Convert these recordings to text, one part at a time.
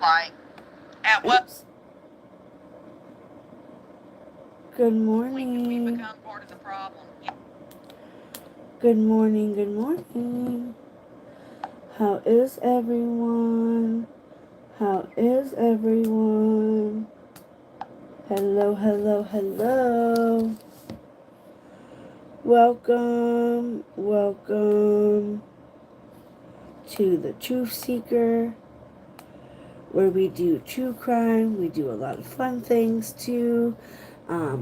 Like, at what? Oops. Good We morning. become part of the problem. Good morning. Good morning. How is everyone? How is everyone? Hello, hello, hello. Welcome to the Truthseeker, where we do true crime. We do a lot of fun things too.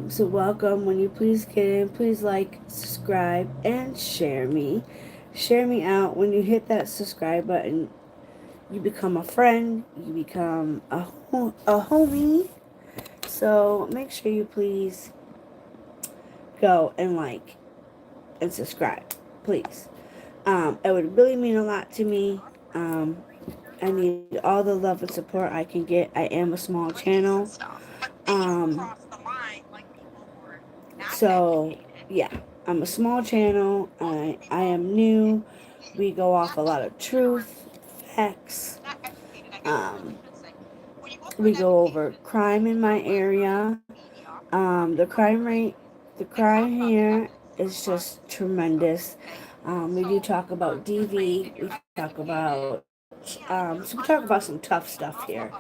So welcome. When you please get in, please like, subscribe, and share me. Share me out. When you hit that subscribe button, you become a friend. You become a homie. So make sure you please go and like and subscribe, please. It would really mean a lot to me. Um, I need all the love and support I can get. I am a small channel. Um, so yeah, I'm a small channel. I am new. We go off a lot of truth, facts. Um, we go over crime in my area. The crime here is just tremendous. We do talk about DV. We talk about so we talk about some tough stuff here.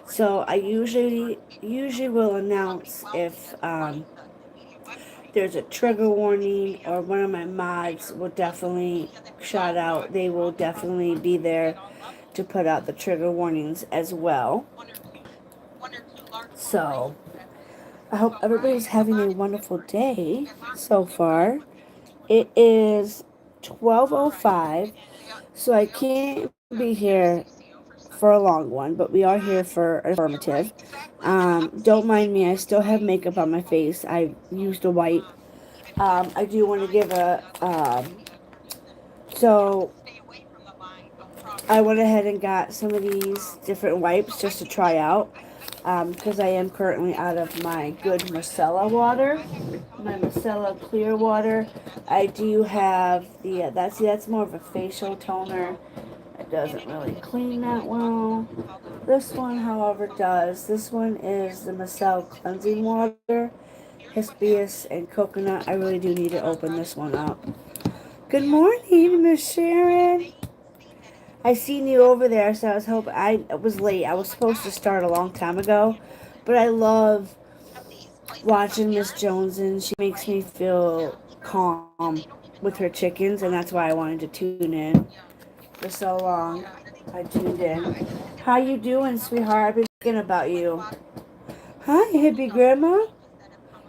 So I usually will announce if there's a trigger warning, or one of my mods will definitely shout out. They will definitely be there to put out the trigger warnings as well. So I hope everybody's having a wonderful day so far. It is 12:05, so I can't be here for a long one, but we are here for an affirmative. Don't mind me, I still have makeup on my face. I used a wipe. I do want to give a so I went ahead and got some of these different wipes just to try out, because I am currently out of my good micellar water, my micellar clear water. I do have the that's more of a facial toner. It doesn't really clean that well. This one, however, does. This one is the Micelle cleansing water, Hibiscus and coconut. I really do need to open this one up. Good morning, Miss Sharon. I seen you over there, so I was hoping. I was late. I was supposed to start a long time ago, but I love watching Miss Jones, and she makes me feel calm with her chickens, and that's why I wanted to tune in for so long. I tuned in. How you doing, sweetheart? I've been thinking about you. Hi, hippie grandma.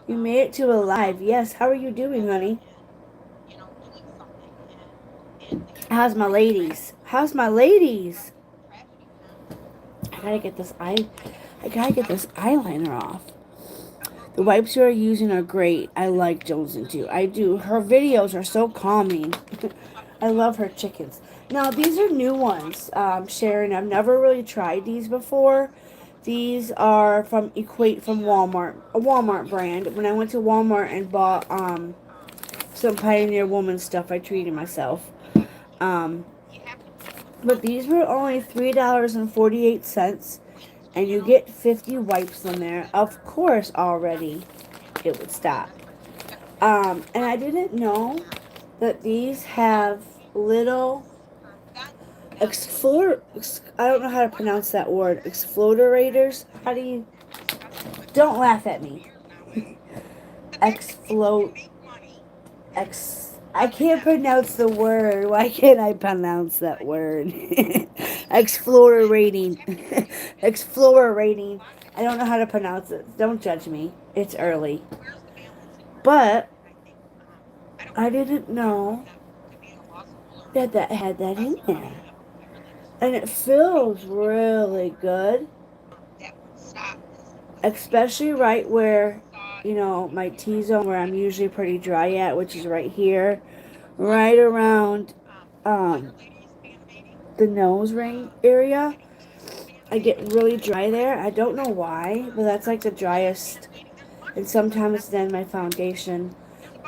You made it to alive. Yes. How are you doing, honey? How's my ladies? How's my ladies? I gotta get this eye. I gotta get this eyeliner off. The wipes you are using are great. I like Jonesy too. I do. Her videos are so calming. I love her chickens. Now these are new ones, Sharon. I've never really tried these before. These are from Equate from Walmart, a Walmart brand. When I went to Walmart and bought some Pioneer Woman stuff, I treated myself. Um, but these were only $3.48, and you get 50 wipes in there. Of course, already it would stop. And I didn't know that these have little exflor. I don't know how to pronounce that word. Explorators. How do you? Don't laugh at me. Exflo. I can't pronounce the word. Why can't I pronounce that word? Explorating. Explorating. I don't know how to pronounce it. Don't judge me. It's early. But I didn't know that had that in there. And it feels really good, especially right where, my T zone, where I'm usually pretty dry at, which is right here, right around um, the nose ring area. I get really dry there. I don't know why, but that's like the driest. And sometimes then my foundation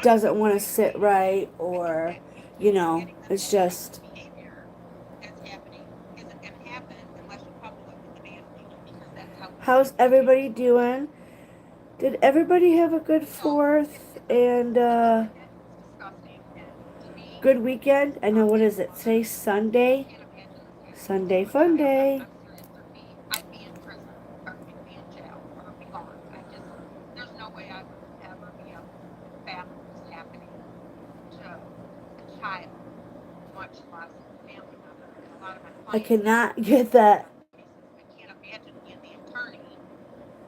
doesn't want to sit right, or, it's just How's everybody doing? Did everybody have a good 4th and good weekend? I know, what is it? Today's Sunday. Sunday fun day. I'd be in prison or I'd be in jail or be gone. There's no way I would ever be able to fathom this happening to a child, much less a family member. And a lot of my I clients cannot get that cases, I can't imagine being the attorney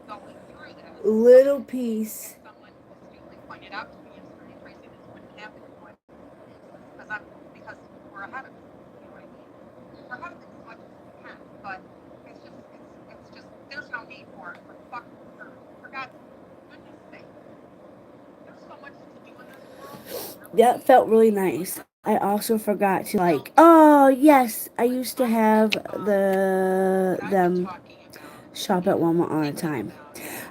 going through this. little piece. And someone astutely pointed out to me yesterday, Tracy, this wouldn't happen in one because we're ahead of it. You know what I mean? We're ahead of it as much as we can, but it's just there's no need for it. For God's goodness sake. There's so much to do in this world. That felt really nice. I also forgot to oh yes, I used to have them shop at Walmart all the time.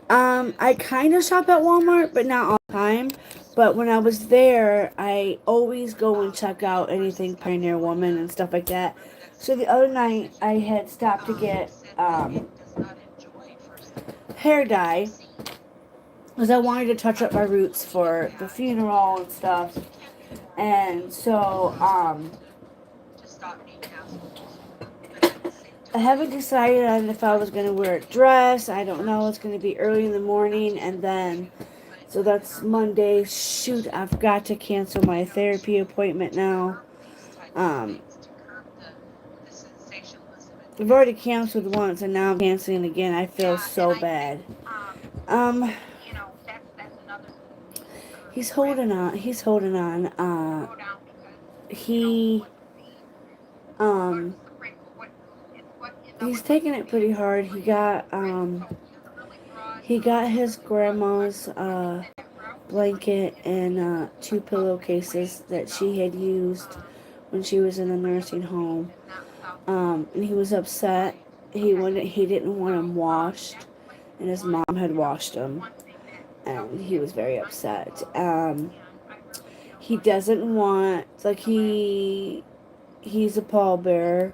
I kind of shop at Walmart, but not all the time. But when I was there, I always go and check out anything Pioneer Woman and stuff like that. So the other night, I had stopped to get hair dye because I wanted to touch up my roots for the funeral and stuff. And so, I haven't decided on if I was going to wear a dress. I don't know. It's going to be early in the morning, and then, so that's Monday. Shoot, I've got to cancel my therapy appointment now. I've already canceled once, and now I'm canceling again. I feel so bad. He's holding on. He's holding on. He, he's taking it pretty hard. He got his grandma's blanket and 2 pillowcases that she had used when she was in a nursing home. And he was upset. He didn't want them washed, and his mom had washed them, and he was very upset. He doesn't want he's a pallbearer,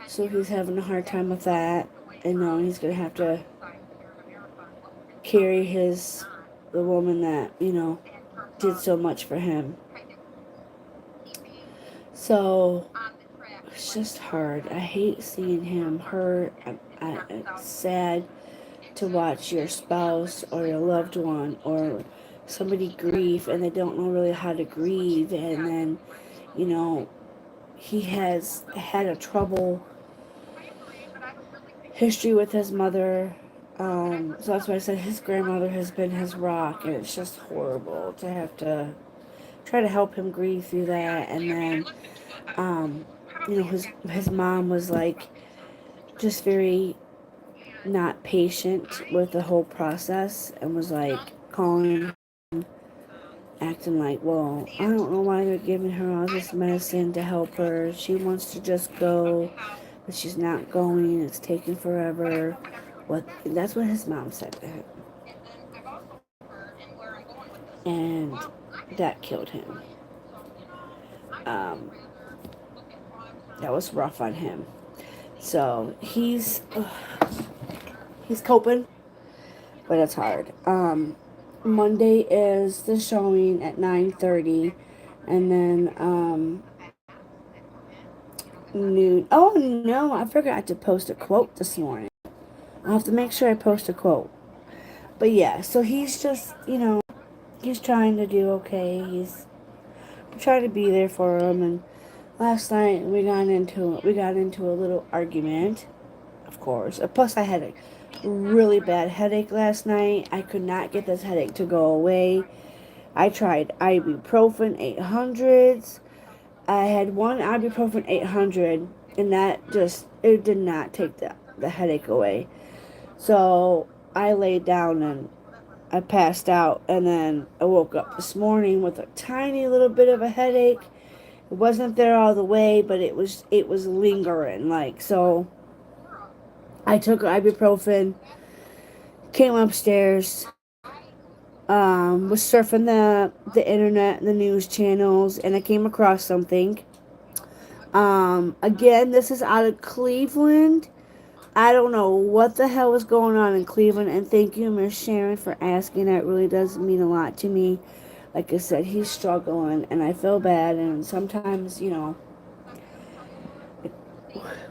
so he's having a hard time with that, and knowing he's gonna have to carry the woman that did so much for him. So it's just hard. I hate seeing him hurt. It's sad to watch your spouse or your loved one or somebody grieve and they don't know really how to grieve, and then he has had a trouble history with his mother. So that's why I said his grandmother has been his rock, and it's just horrible to have to try to help him grieve through that. And then his mom was just very not patient with the whole process, and was calling him, acting like, well, I don't know why they're giving her all this medicine to help her. She wants to just go, but she's not going. It's taking forever. That's what his mom said to him. And that killed him. That was rough on him. So he's coping, but it's hard. Monday is the showing at 9:30, and then noon. Oh no, I forgot to post a quote this morning. I'll have to make sure I post a quote. But yeah, so he's just he's trying to do okay. He's trying to be there for him. And last night we got into a little argument, of course. Plus I had a really bad headache last night. I could not get this headache to go away. I tried ibuprofen 800s. I had one ibuprofen 800, and it did not take the headache away. So I laid down and I passed out, and then I woke up this morning with a tiny little bit of a headache. It wasn't there all the way, but it was lingering. So I took ibuprofen, came upstairs, was surfing the internet, the news channels, and I came across something. Again, this is out of Cleveland. I don't know what the hell was going on in Cleveland, and thank you, Miss Sharon, for asking. That really does mean a lot to me. Like I said, he's struggling, and I feel bad, and sometimes, it,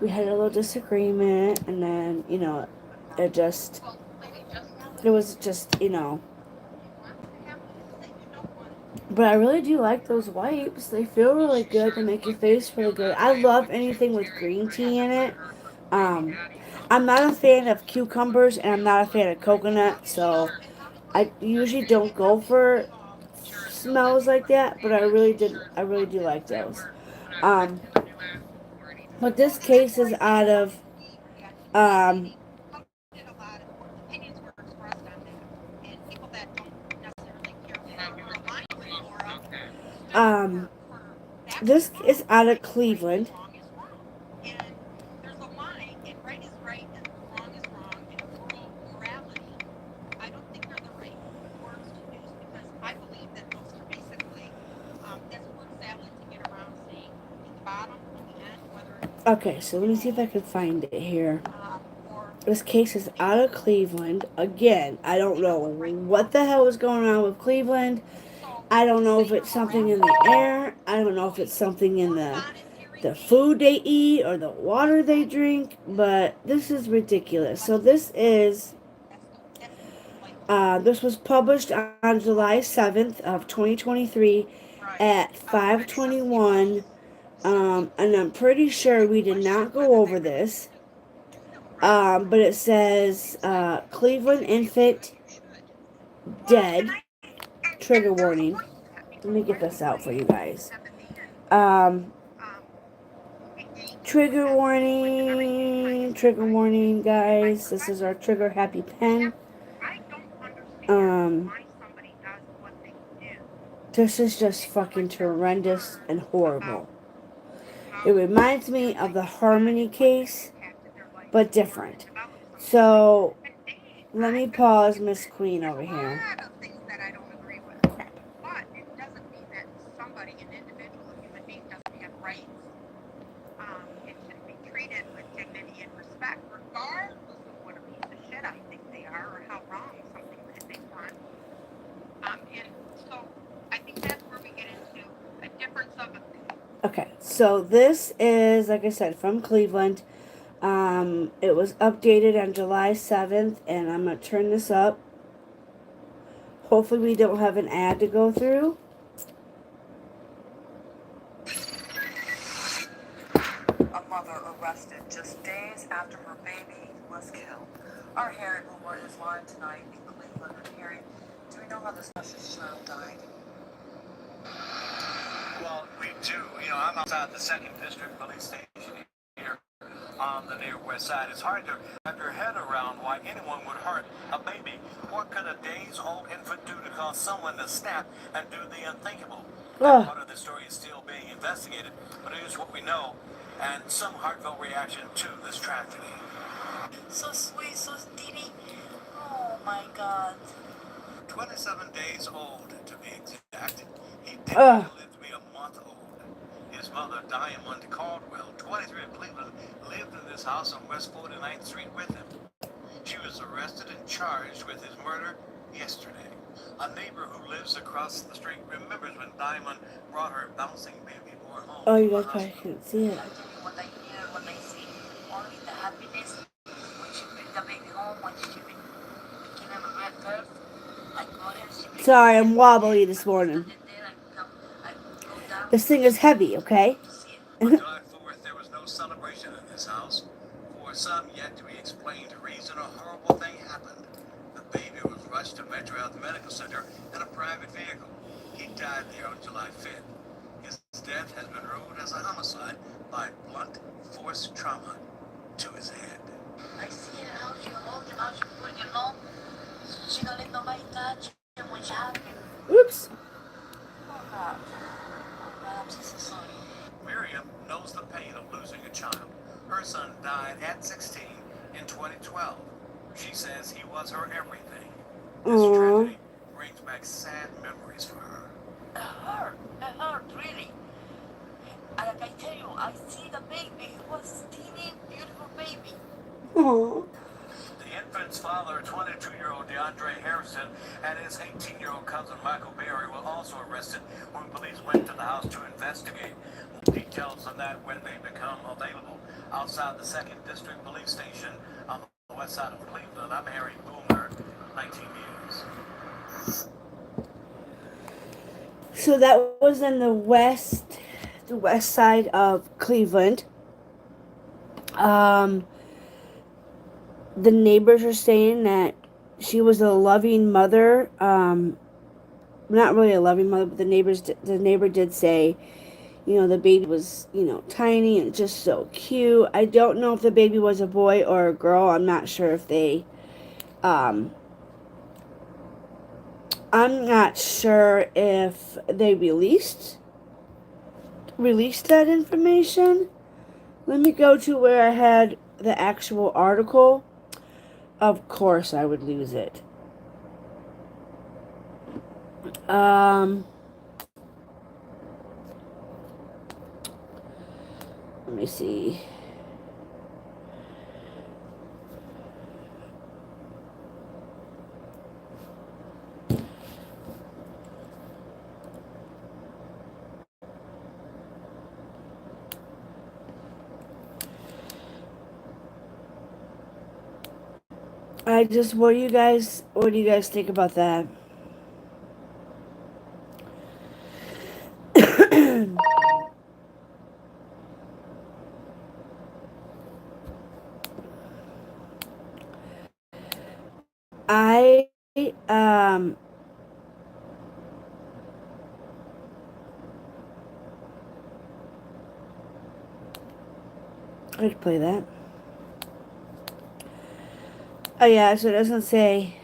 we had a little disagreement, and then, it just, it was just, but I really do like those wipes. They feel really good. They make your face really good. I love anything with green tea in it. Um, I'm not a fan of cucumbers, and I'm not a fan of coconut, so I usually don't go for smells like that. But I really do like those. Um, but this case is out of um, um, this is out of Cleveland. Okay, so let me see if I can find it here. This case is out of Cleveland. Again, I don't know what the hell is going on with Cleveland. I don't know if it's something in the air. I don't know if it's something in the food they eat or the water they drink, but this is ridiculous. So this was published on July 7th of 2023 at 5:21. And I'm pretty sure we did not go over this. But it says Cleveland infant dead. Trigger warning. Let me get this out for you guys. Um, trigger warning, guys. This is our trigger happy pen. Um, this is just fucking horrendous and horrible. It reminds me of the Harmony case, but different. So let me pause Miss Queen over here. Okay, so this is, like I said, from Cleveland. It was updated on July 7th, and I'm going to turn this up. Hopefully, we don't have an ad to go through. A mother arrested just days after her baby was killed. Our Harry Boomer is live tonight in Cleveland. And Harry, do we know how this precious child died? Well, we do. I'm outside the 2nd District Police Station here on the near west side. It's hard to wrap your head around why anyone would hurt a baby. What could a days-old infant do to cause someone to snap and do the unthinkable? That part of the story is still being investigated, but it is what we know, and some heartfelt reaction to this tragedy. So sweet, so teeny. Oh my God. 27 days old, to be exact. He didn't live to be a month old. His mother, Diamond Caldwell, 23 of Cleveland, lived in this house on West 49th Street with him. She was arrested and charged with his murder yesterday. A neighbor who lives across the street remembers when Diamond brought her bouncing baby boy home. Oh, you guys probably can't see it. I tell you what I hear, what I see. Only the happiness when she bring the baby home, when she became a great birth. I call her. Sorry, I'm wobbly this morning. This thing is heavy, okay? On July 4th, there was no celebration in this house. For some yet to be explained reason, a horrible thing happened. The baby was rushed to Metro Health Medical Center in a private vehicle. He died there on July 5th. His death has been ruled as a homicide by blunt force trauma to his head. I see how she holds him, how she put him on. She don't let nobody touch him when she has him. Oops. Oh God. I'm so sorry. Miriam knows the pain of losing a child. Her son died at 16 in 2012. She says he was her everything. This tragedy brings back sad memories for her. It hurt, really. Like I tell you, I see the baby. He was a teeny, beautiful baby. Oh. The infant's father, 22-year-old DeAndre Harrison, and his 18-year-old cousin Michael Berry were also arrested when police went to the house to investigate. Details on that when they become available. Outside the 2nd District Police Station on the west side of Cleveland, I'm Harry Boomer, 19 News. So that was in the west side of Cleveland. The neighbors are saying that she was a loving mother. Not really a loving mother, but the neighbor did say, the baby was, tiny and just so cute. I don't know if the baby was a boy or a girl. I'm not sure if I'm not sure if they released that information. Let me go to where I had the actual article. Of course I would lose it. Let me see. What do you guys think about that? I I'd play that. Oh yeah, so it doesn't say.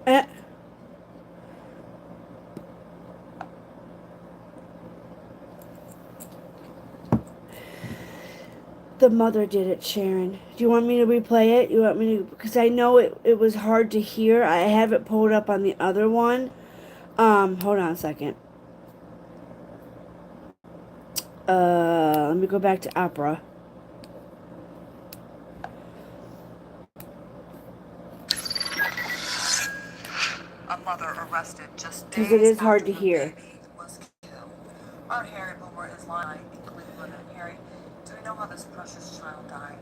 Uh, the mother did it, Sharon. Do you want me to replay it? You want me to? Because I know it was hard to hear. I have it pulled up on the other one. Hold on a second. Let me go back to opera. A mother arrested just Because it days is hard after to her hear. baby was killed. Our Harry Boomer is lying in Cleveland. And Harry, do we know how this precious child died?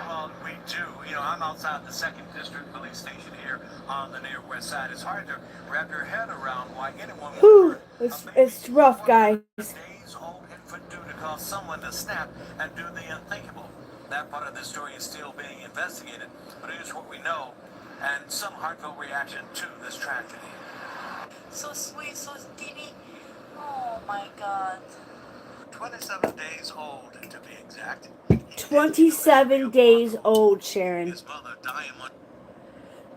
Well, we do. I'm outside the 2nd District Police Station here on the near west side. It's hard to wrap your head around why anyone would Whew, hurt a baby. it's rough, guys. Days old infant due to cause someone to snap and do the unthinkable. That part of the story is still being investigated, but it is what we know, and some heartfelt reaction to this tragedy. So sweet, so teeny. Oh my God. 27 days old, to be exact. 27 days old, Sharon. His mother, Diamond.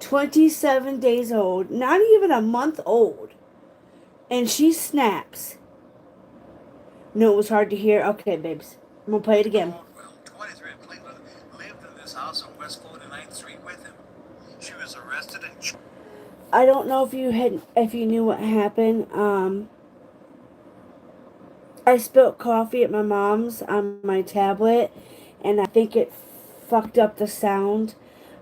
27 days old. Not even a month old. And she snaps. No, it was hard to hear. Okay, babes. I'm going to play it again. Caldwell, 23 of Cleveland, lived in this house on West 49th Street with him. She was arrested and... I don't know if you knew what happened. I spilled coffee at my mom's on my tablet, and I think it fucked up the sound.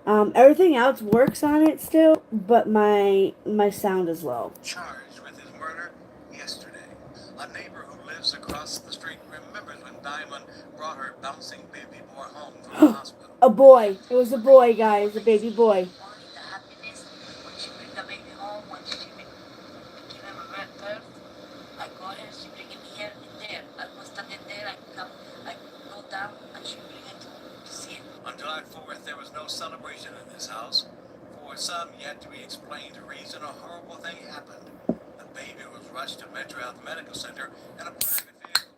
Everything else works on it still, but my sound is low. charged with his murder yesterday. A neighbor who lives across the street remembers when Diamond brought her bouncing baby boy home from the hospital. A boy. It was a boy, guys. A baby boy. The happiness when she bring the baby home, when she give him a birth. I go ahead, she bring him here and there. I was standing there, I go down, and she bring it to see it. On July 4th, there was no celebration in this house. For some yet to be explained reason, a horrible thing happened. The baby was rushed to Metro Health Medical Center in a private vehicle.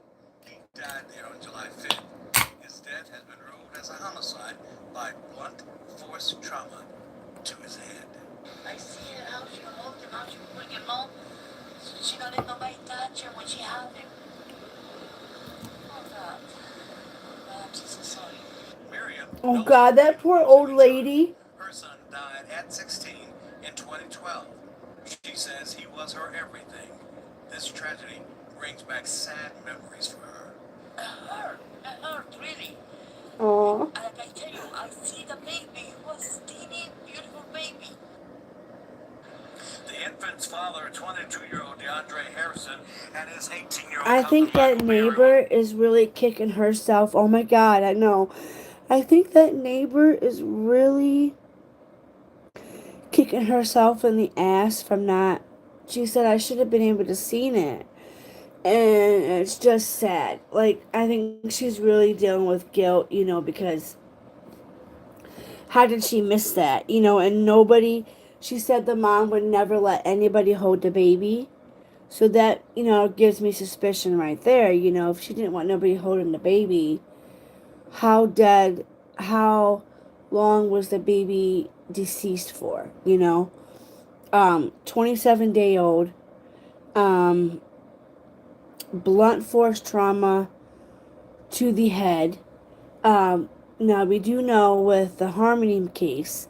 He died there on July 5th. His death has been ruled as a homicide by blunt force trauma to his head. I see her, how she hold him, how she bring him home. She don't let nobody touch her when she have him. Oh God. I'm so sorry. Miriam, Oh God, that poor old lady. her son died at 16 in 2012. She says he was her everything. This tragedy brings back sad memories for her. It hurt, really. Aw. Like I tell you, I see the baby. He was teeny, beautiful baby. The infant's father, 22-year-old DeAndre Harrison, and his 18-year-old I cousin think that Michael neighbor is really kicking herself. Oh my God, I know. I think that neighbor is really kicking herself in the ass from not. She said I should have been able to seen it. And it's just sad. Like, I think she's really dealing with guilt, because how did she miss that? And nobody, she said the mom would never let anybody hold the baby. So that, gives me suspicion right there. If she didn't want nobody holding the baby, how long was the baby deceased for? 27-day old, um, blunt force trauma to the head. Now we do know with the Harmony case,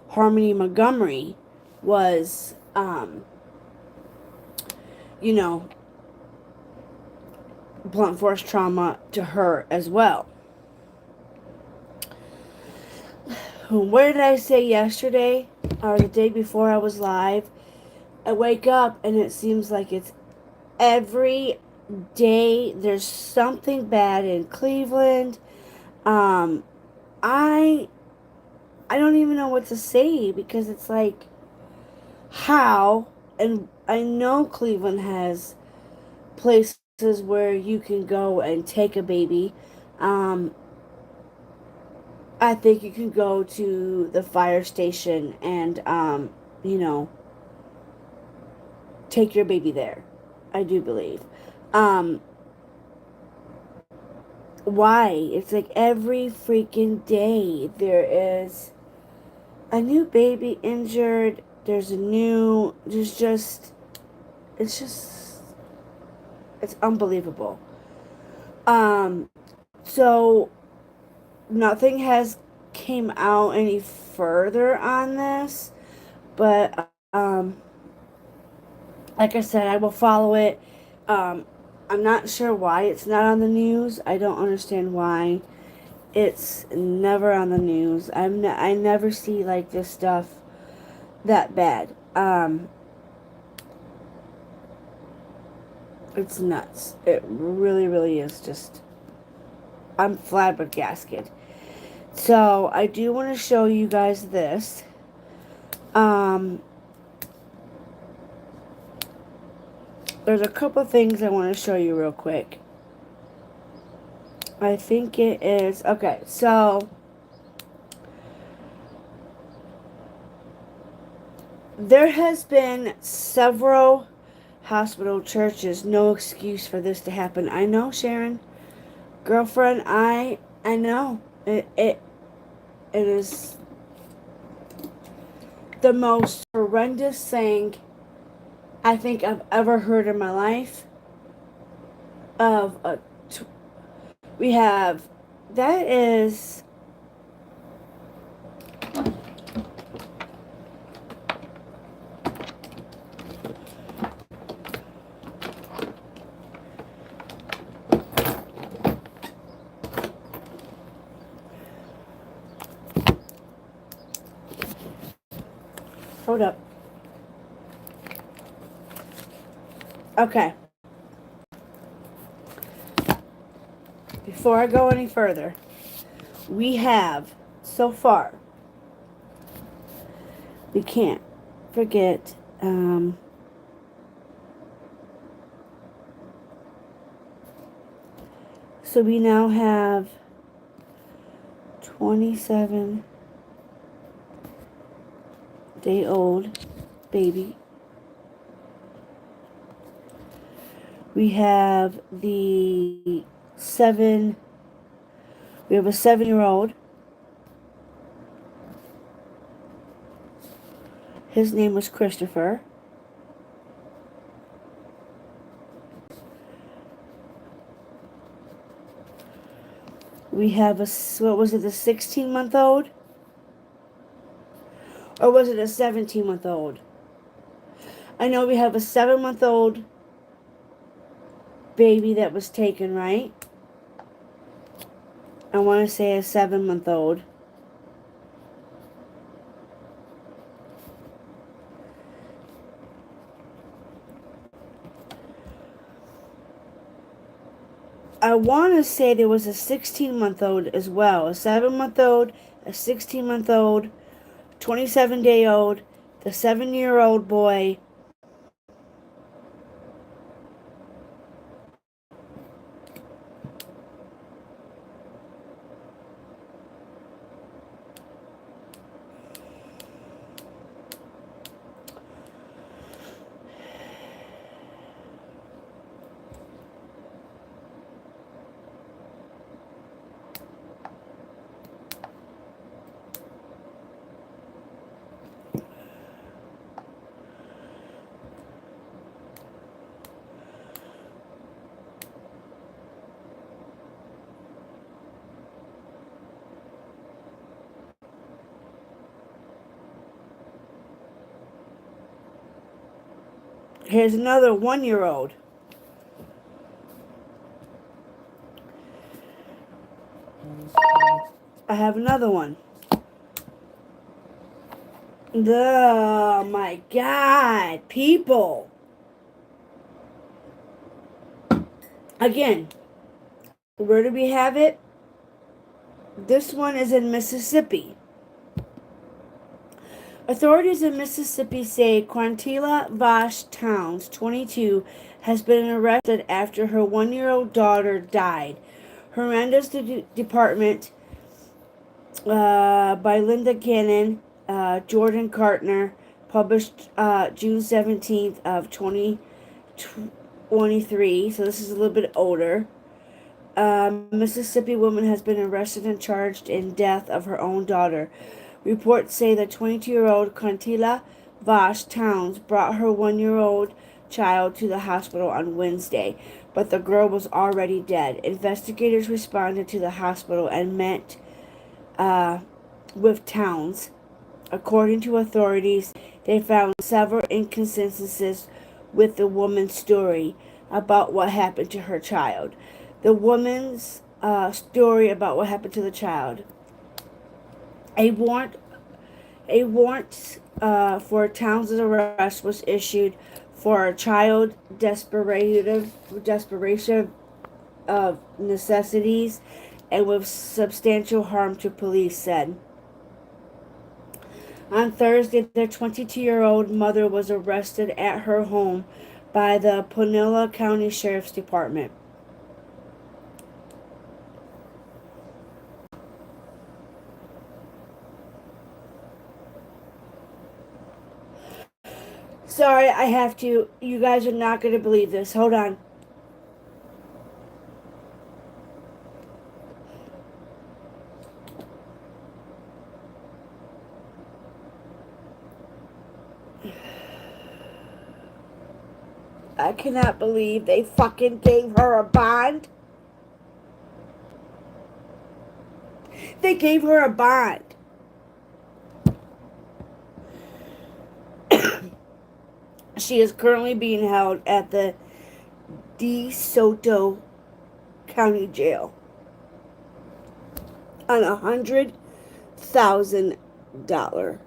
Harmony Montgomery was, you know, blunt force trauma to her as well. Where did I say yesterday or the day before I was live? I wake up and it seems like it's every day there's something bad in Cleveland. Um, I I don't even know what to say because it's like how, and I know Cleveland has places where you can go and take a baby. Um, I think you can go to the fire station and you know, take your baby there. I do believe. Um, why? It's like every freaking day there is a new baby injured. There's just, it's unbelievable. Um, so nothing has came out any further on this, but like I said, I will follow it. I'm not sure why it's not on the news. I don't understand why it's never on the news. I never see like this stuff that bad. It's nuts. It really, really is just. I'm flabbergasted. So I do want to show you guys this. There's a couple things I want to show you real quick. I think it is okay. So there has been several hospital churches. No excuse for this to happen. I know, Sharon, girlfriend. I know it is the most horrendous thing I think I've ever heard in my life. Of a, we have that is. Hold up. Okay. Before I go any further, we have so far. We can't forget. So we now have 27-day-old baby. We have the seven. We have a 7-year-old. His name was Christopher. We have the 16-month-old. Or was it a 17-month-old? I know we have a 7-month-old baby that was taken, right? I want to say a 7-month-old. I want to say there was a 16-month-old as well. A 7-month-old, a 16-month-old, 27-day-old, the 7-year-old boy. Here's another 1-year-old. I have another one. Oh my God, people. Again, where do we have it? This one is in Mississippi. Authorities in Mississippi say Quantila Vosh Towns, 22, has been arrested after her 1-year-old daughter died. Horrendous Department by Linda Cannon, Jordan Cartner, published June 17th of 2023. So this is a little bit older. Mississippi woman has been arrested and charged in death of her own daughter. Reports say that 22-year-old Quantila Vosh Towns brought her 1-year-old child to the hospital on Wednesday, but the girl was already dead. Investigators responded to the hospital and met with Towns. According to authorities, they found several inconsistencies with the woman's story about what happened to her child. The woman's story about what happened to the child. A warrant for Towns' arrest was issued for a child desperation of necessities and with substantial harm to police said. On Thursday, the 22-year-old mother was arrested at her home by the Pinellas County Sheriff's Department. Sorry, I have to. You guys are not going to believe this. Hold on. I cannot believe they fucking gave her a bond. They gave her a bond. She is currently being held at the DeSoto County Jail on $100,000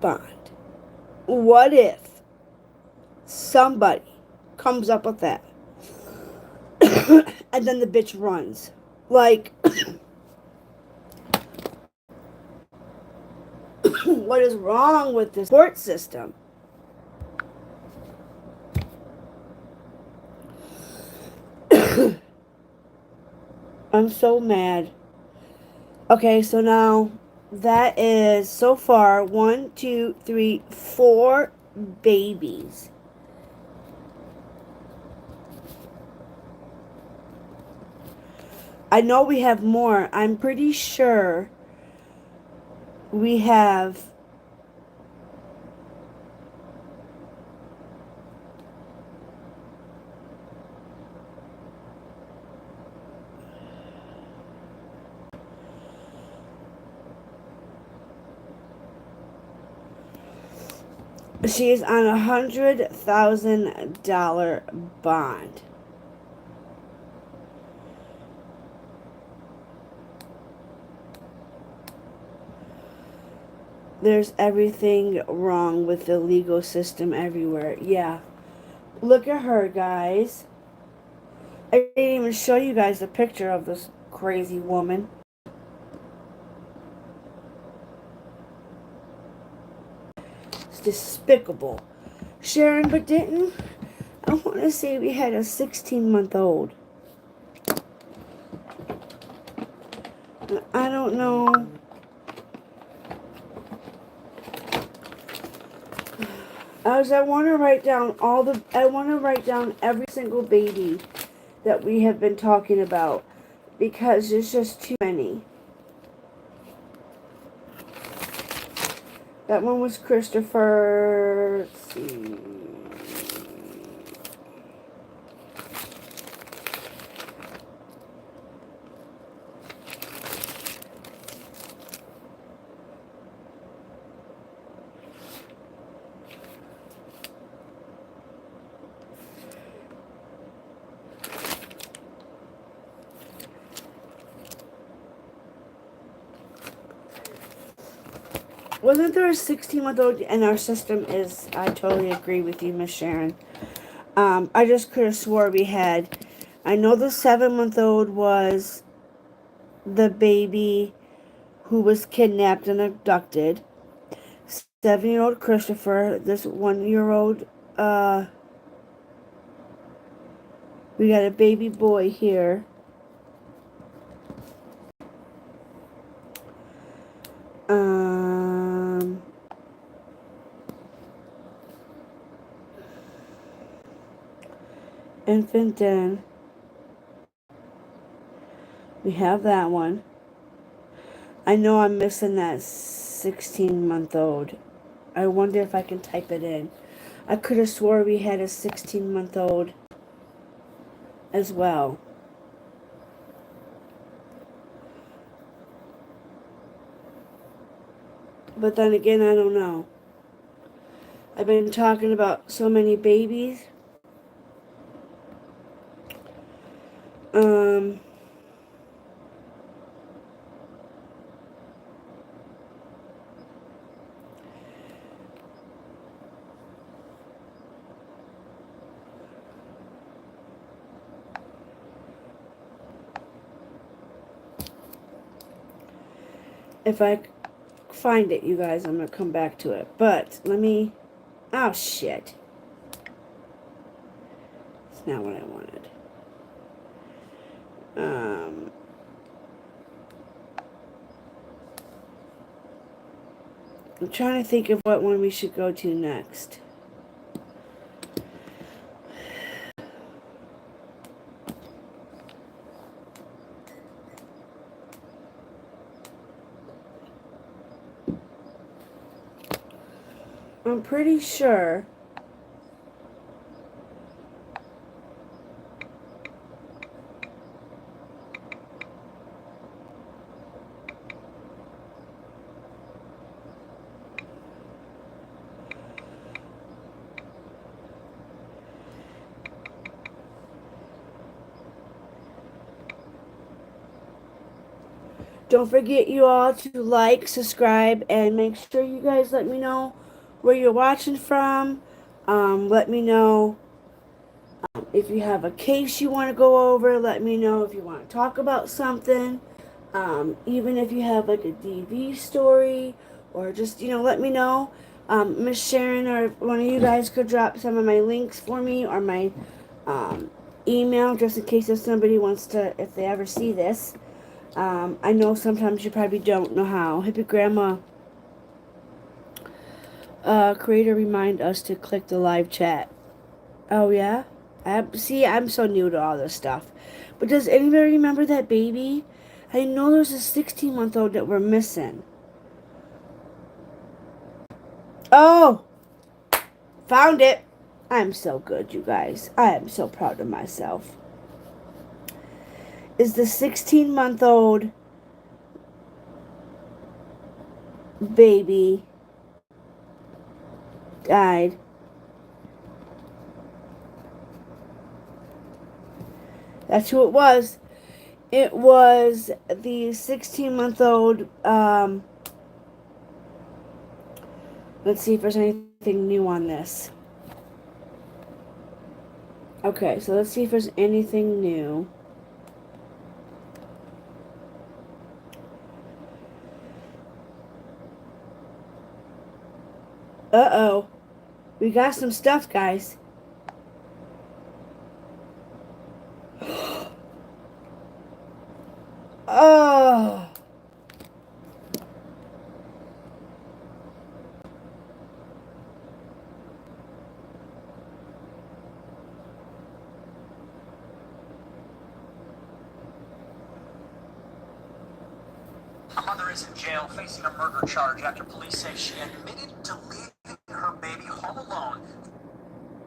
bond. What if somebody comes up with that and then the bitch runs? Like, what is wrong with the court system? I'm so mad. Okay, so now that is so far 1, 2, 3, 4 babies. I know we have more. I'm pretty sure we have She is on $100,000 bond. There's everything wrong with the legal system everywhere. Yeah. Look at her, guys. I didn't even show you guys a picture of this crazy woman. It's despicable. Sharon, but didn't I want to say we had a 16-month-old. I don't know. I want to write down I want to write down every single baby that we have been talking about because there's just too many. That one was Christopher. Let's see. Wasn't there a 16-month-old in our system? I totally agree with you, Miss Sharon. I just could have swore we had. I know the 7-month-old was the baby who was kidnapped and abducted. 7-year-old Christopher. This 1-year-old. We got a baby boy here. Infant den. We have that one. I know I'm missing that 16-month-old. I wonder if I can type it in. I could have swore we had a 16-month-old as well. But then again, I don't know. I've been talking about so many babies. If I find it, you guys, I'm going to come back to it. But let me... Oh, shit. It's not what I wanted. I'm trying to think of what one we should go to next. I'm pretty sure don't forget you all to like, subscribe, and make sure you guys let me know where you're watching from. Let me know if you have a case you want to go over. Let me know if you want to talk about something. Even if you have like a DV story or just, let me know. Miss Sharon or one of you guys could drop some of my links for me or my email just in case if somebody wants to, if they ever see this. I know sometimes you probably don't know how. Hippie Grandma creator remind us to click the live chat. Oh yeah? I'm so new to all this stuff. But does anybody remember that baby? I know there's a 16-month-old that we're missing. Oh! Found it! I'm so good, you guys. I am so proud of myself. Is the 16-month-old baby died. That's who it was. It was the 16-month-old. Let's see if there's anything new on this. Okay, so let's see if there's anything new. Uh-oh. We got some stuff, guys. Oh. A mother is in jail facing a murder charge after police say she admitted to leaving her baby home alone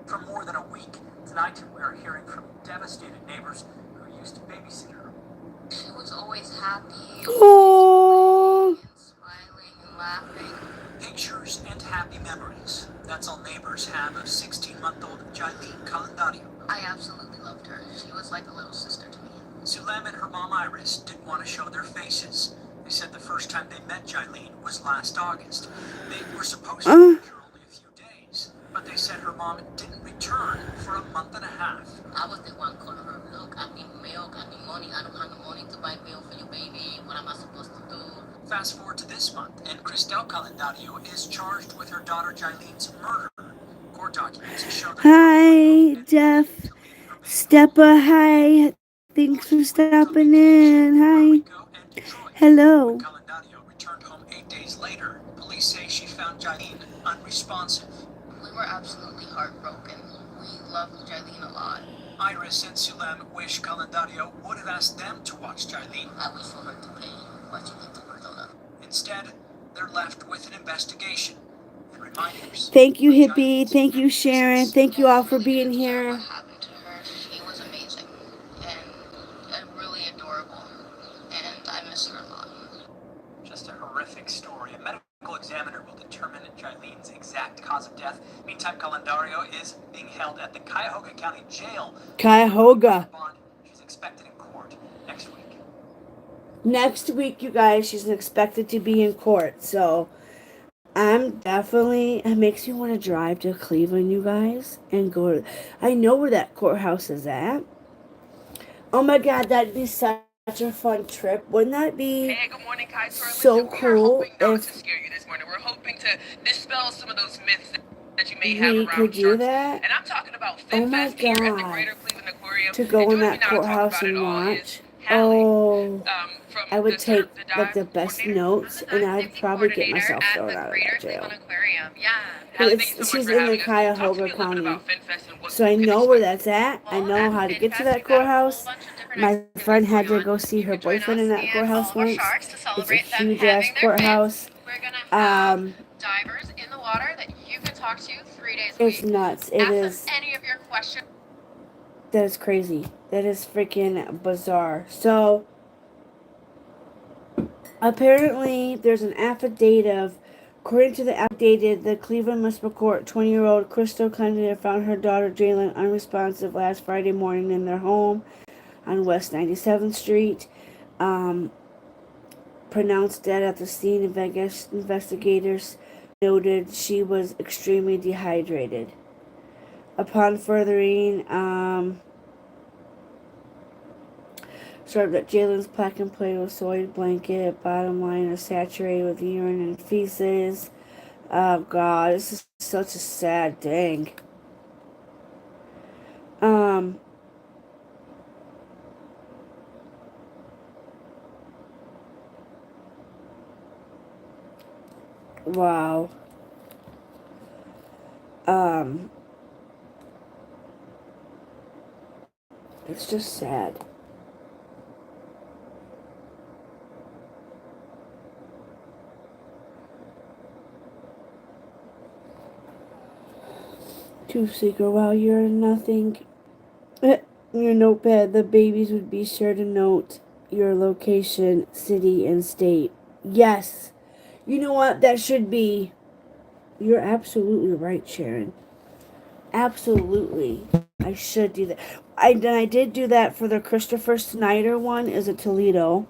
for more than a week. Tonight, we are hearing from devastated neighbors who used to babysit her. She was always happy, Oh. always smiling and laughing. Pictures and happy memories. That's all neighbors have of 16-month-old Jailene Calendario. I absolutely loved her. She was like a little sister to me. Sulem and her mom Iris didn't want to show their faces. They said the first time they met Jailene was last August. They were supposed to meet her only a few days, but they said her mom didn't return for a month and a half. I was the one calling her, look, I need milk, I need money, I don't have the money to buy milk for your baby, what am I supposed to do? Fast forward to this month, and Cristel Calendario is charged with her daughter Jailene's murder. Court documents show that Hi, Jeff. Steppa, hi. Thanks for stopping in. Hi. Hello. Calendario returned home 8 days later. Police say she found Jailene unresponsive. We were absolutely heartbroken. We loved Jailene a lot. Iris and Sulem wish Calendario would have asked them to watch Jailene. I wish for her to pay what she did to Cordona. Instead, they're left with an investigation and reminders. Thank you, Hippie. Thank you, Sharon. Thank you all for being here. What happened to her? She was amazing and really adorable, and I miss her a lot. Just a horrific story. A medical examiner will determine Jailene's exact cause of death. Meantime, Calendario is being held at the Cuyahoga County Jail. Cuyahoga. She's expected in court next week. Next week, you guys, she's expected to be in court. So I'm definitely, it makes me want to drive to Cleveland, you guys, and go to, I know where that courthouse is at. Oh my God, that'd be such a fun trip. Wouldn't that be hey, good morning, Kaiser. so Listen, cool we are hoping not if to scare you this morning. We're hoping to dispel some of those myths that you may we have around could do sharks. that? And I'm talking about Oh my FinFest here at the God. Greater Cleveland Aquarium. To go and in joining me that now to talk courthouse about it and all is watch. Hallie, Oh, from I would the take the like the dive best coordinator. notes, and I'd probably get myself at thrown the out of Greater that jail. Cleveland Aquarium. Yeah. But Hallie, thank you so much she's for in the having us. Talk to me Cuyahoga a little bit County, about FinFest and what so I people can know where expect. that's at. I Well, know at how to get to FinFest, that we've got a whole courthouse. bunch of different My activities friend had going to go on. see You her can join boyfriend us in that and courthouse all of our once. sharks to It's a celebrate them huge ass having their courthouse. fins. We're gonna have Um, divers in the water that you can talk to 3 days a it's week. nuts. It Ask them is. any of your questions. That is crazy. That is freaking bizarre. So apparently, there's an affidavit. According to the affidavit, the Cleveland Municipal Court, 20-year-old Crystal Cunningham found her daughter Jalen unresponsive last Friday morning in their home on West 97th Street. Pronounced dead at the scene. Investigators noted she was extremely dehydrated. Upon furthering, served that Jalen's pack and play with soiled blanket, bottom line is saturated with urine and feces. Oh God, this is such a sad thing. Wow. It's just sad. Truthseeker, while you're nothing, your notepad, the babies would be sure to note your location, city, and state. Yes. You know what? That should be You're absolutely right, Sharon. Absolutely. I should do that. I did do that for the Christopher Snyder one. Is it Toledo?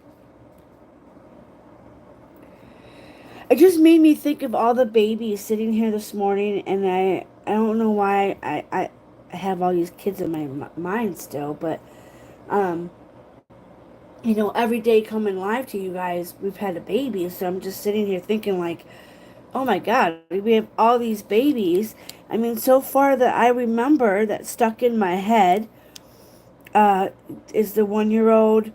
It just made me think of all the babies sitting here this morning, and I don't know why I have all these kids in my mind still, but um, every day coming live to you guys, we've had a baby, so I'm just sitting here thinking like, oh my God, we have all these babies. I mean, so far that I remember that stuck in my head, uh, is the 1 year old,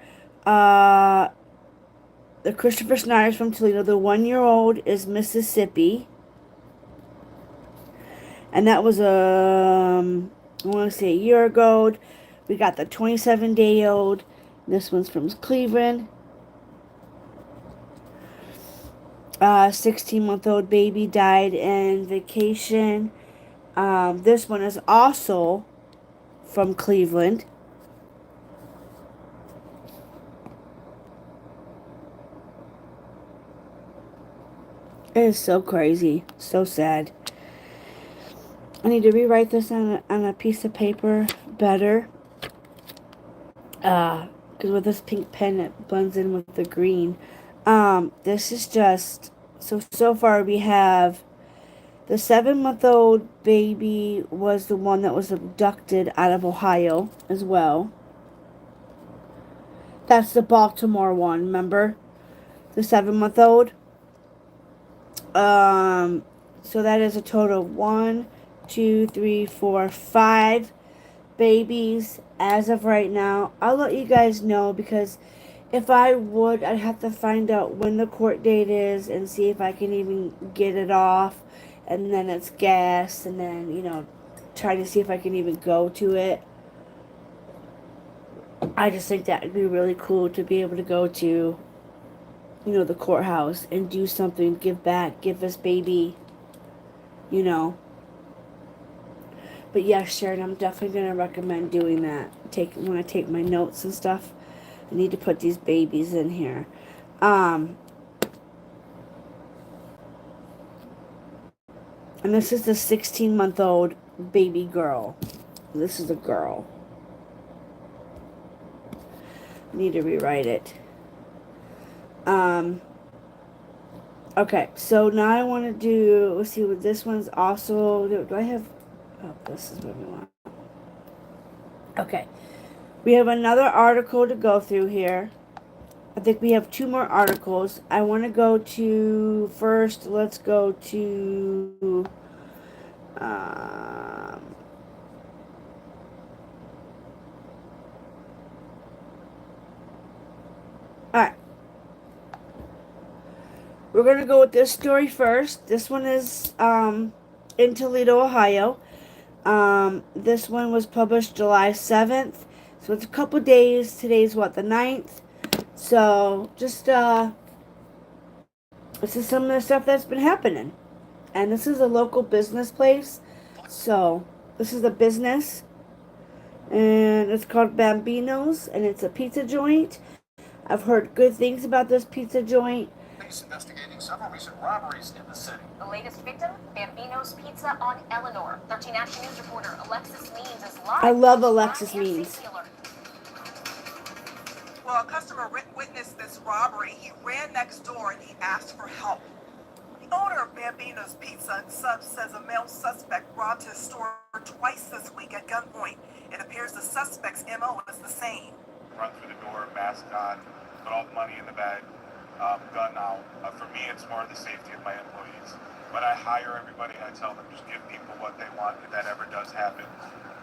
uh, the Christopher Snyder's from Toledo. The 1 year old is Mississippi. And that was I want to say a year ago. We got the 27-day old. This one's from Cleveland. 16-month-old baby died in vacation. This one is also from Cleveland. It is so crazy, so sad. I need to rewrite this on a piece of paper better. Because with this pink pen, it blends in with the green. This is just so far we have the 7-month-old baby was the one that was abducted out of Ohio as well. That's the Baltimore one, remember? The 7-month-old. So that is a total of 1, 2, 3, 4, 5 babies as of right now. I'll let you guys know because if I would, I'd have to find out when the court date is and see if I can even get it off. And then it's gas, and then, try to see if I can even go to it. I just think that would be really cool to be able to go to, the courthouse and do something, give back, give this baby, you know. But yes, Sharon, I'm definitely going to recommend doing that. When I take my notes and stuff, I need to put these babies in here. And this is the 16-month-old baby girl. This is a girl. I need to rewrite it. Okay, so now I want to do, let's see what this one's also, do I have, this is what we want. Okay, we have another article to go through here. I think we have 2 more articles. I want to go to, first, let's go to, alright. We're going to go with this story first. This one is in Toledo, Ohio. This one was published July 7th. So it's a couple days. Today's what, the 9th? So just this is some of the stuff that's been happening. And this is a local business place. So this is a business. And it's called Bambino's. And it's a pizza joint. I've heard good things about this pizza joint. Police investigating several recent robberies in the city. The latest victim, Bambino's Pizza on Eleanor. 13 Action News reporter Alexis Means is live. I love Alexis Means. Well, a customer witnessed this robbery. He ran next door and he asked for help. The owner of Bambino's Pizza and Subs says a male suspect robbed his store twice this week at gunpoint. It appears the suspect's MO is the same. Run through the door, mask on, put all the money in the bag, gun out. For me, it's more the safety of my employees. When I hire everybody, I tell them just give people what they want. If that ever does happen,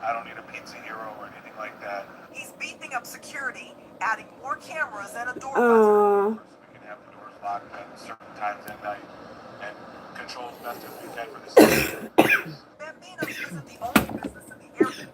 I don't need a pizza hero or anything like that. He's beefing up security, adding more cameras and a door So buzzer. we can have the doors locked at certain times at night and control as best as we can for the safety. Bambino's isn't the only business in the area.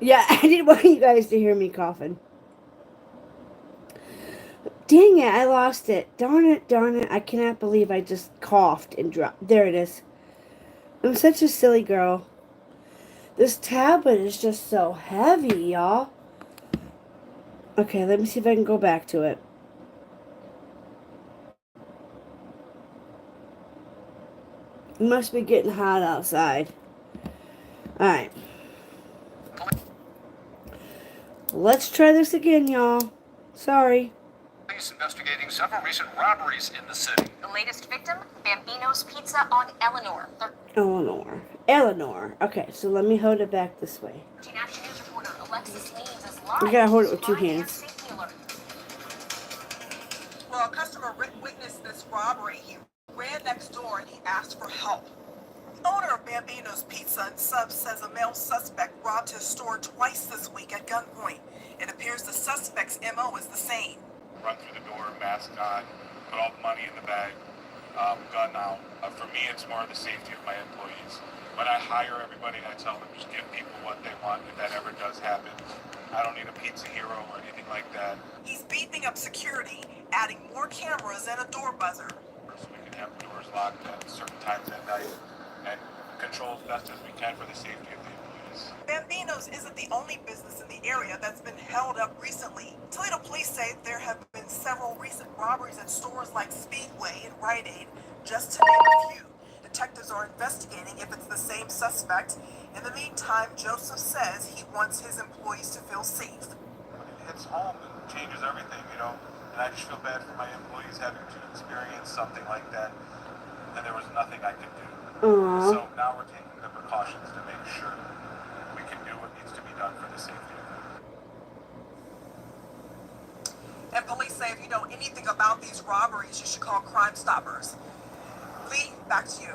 Yeah, I didn't want you guys to hear me coughing. Dang it, I lost it. Darn it, darn it. I cannot believe I just coughed and dropped. There it is. I'm such a silly girl. This tablet is just so heavy, y'all. Okay, let me see if I can go back to it. It must be getting hot outside. Alright. Let's try this again, y'all. Sorry. Police investigating several recent robberies in the city. The latest victim, Bambino's Pizza on Eleanor. Eleanor. Okay, so let me hold it back this way. 13 Action News reporter Alexis Means is You live. gotta hold it with two Live and hands. safety alert. Well, a customer witnessed this robbery. He ran next door and he asked for help. The owner of Bambino's Pizza and Subs says a male suspect robbed his store twice this week at gunpoint. It appears the suspect's MO is the same. Run through the door, mask on, put all the money in the bag, gun out. For me, it's more the safety of my employees. When I hire everybody, I tell them just give people what they want. If that ever does happen, I don't need a pizza hero or anything like that. He's beefing up security, adding more cameras and a door buzzer. So we can have doors locked at certain times at night and control as best as we can for the safety of the employees. Bambino's isn't the only business in the area that's been held up recently. Toledo police say there have been several recent robberies at stores like Speedway and Rite Aid, just to name a few. Detectives are investigating if it's the same suspect. In the meantime, Joseph says he wants his employees to feel safe. It hits home and changes everything, you know. And I just feel bad for my employees having to experience something like that, and there was nothing I could do. Aww. So now we're taking the precautions to make sure we can do what needs to be done for the safety of them. And police say if you know anything about these robberies, you should call Crime Stoppers. Lee, back to you.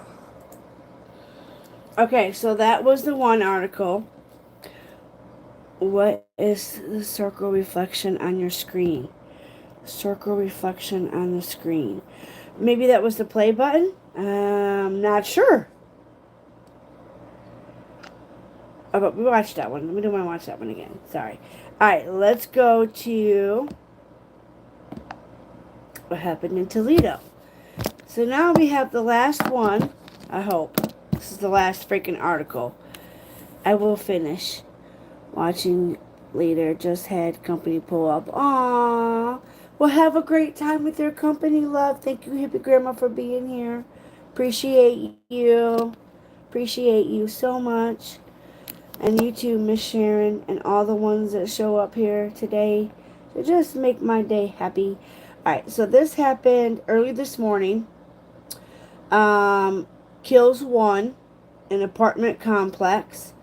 Okay, so that was the one article. What is the circle reflection on your screen? Circle reflection on the screen. Maybe that was the play button? Not sure. Oh, but we watched that one. We don't want to watch that one again. Sorry. Alright, let's go to what happened in Toledo. So now we have the last one. I hope. This is the last freaking article. I will finish watching later. Just had company pull up. Aww. Well, have a great time with your company, love. Thank you, Hippie Grandma, for being here. Appreciate you. Appreciate you so much. And you too, Miss Sharon, and all the ones that show up here today to just make my day happy. Alright, so this happened early this morning. Kills one, an apartment complex.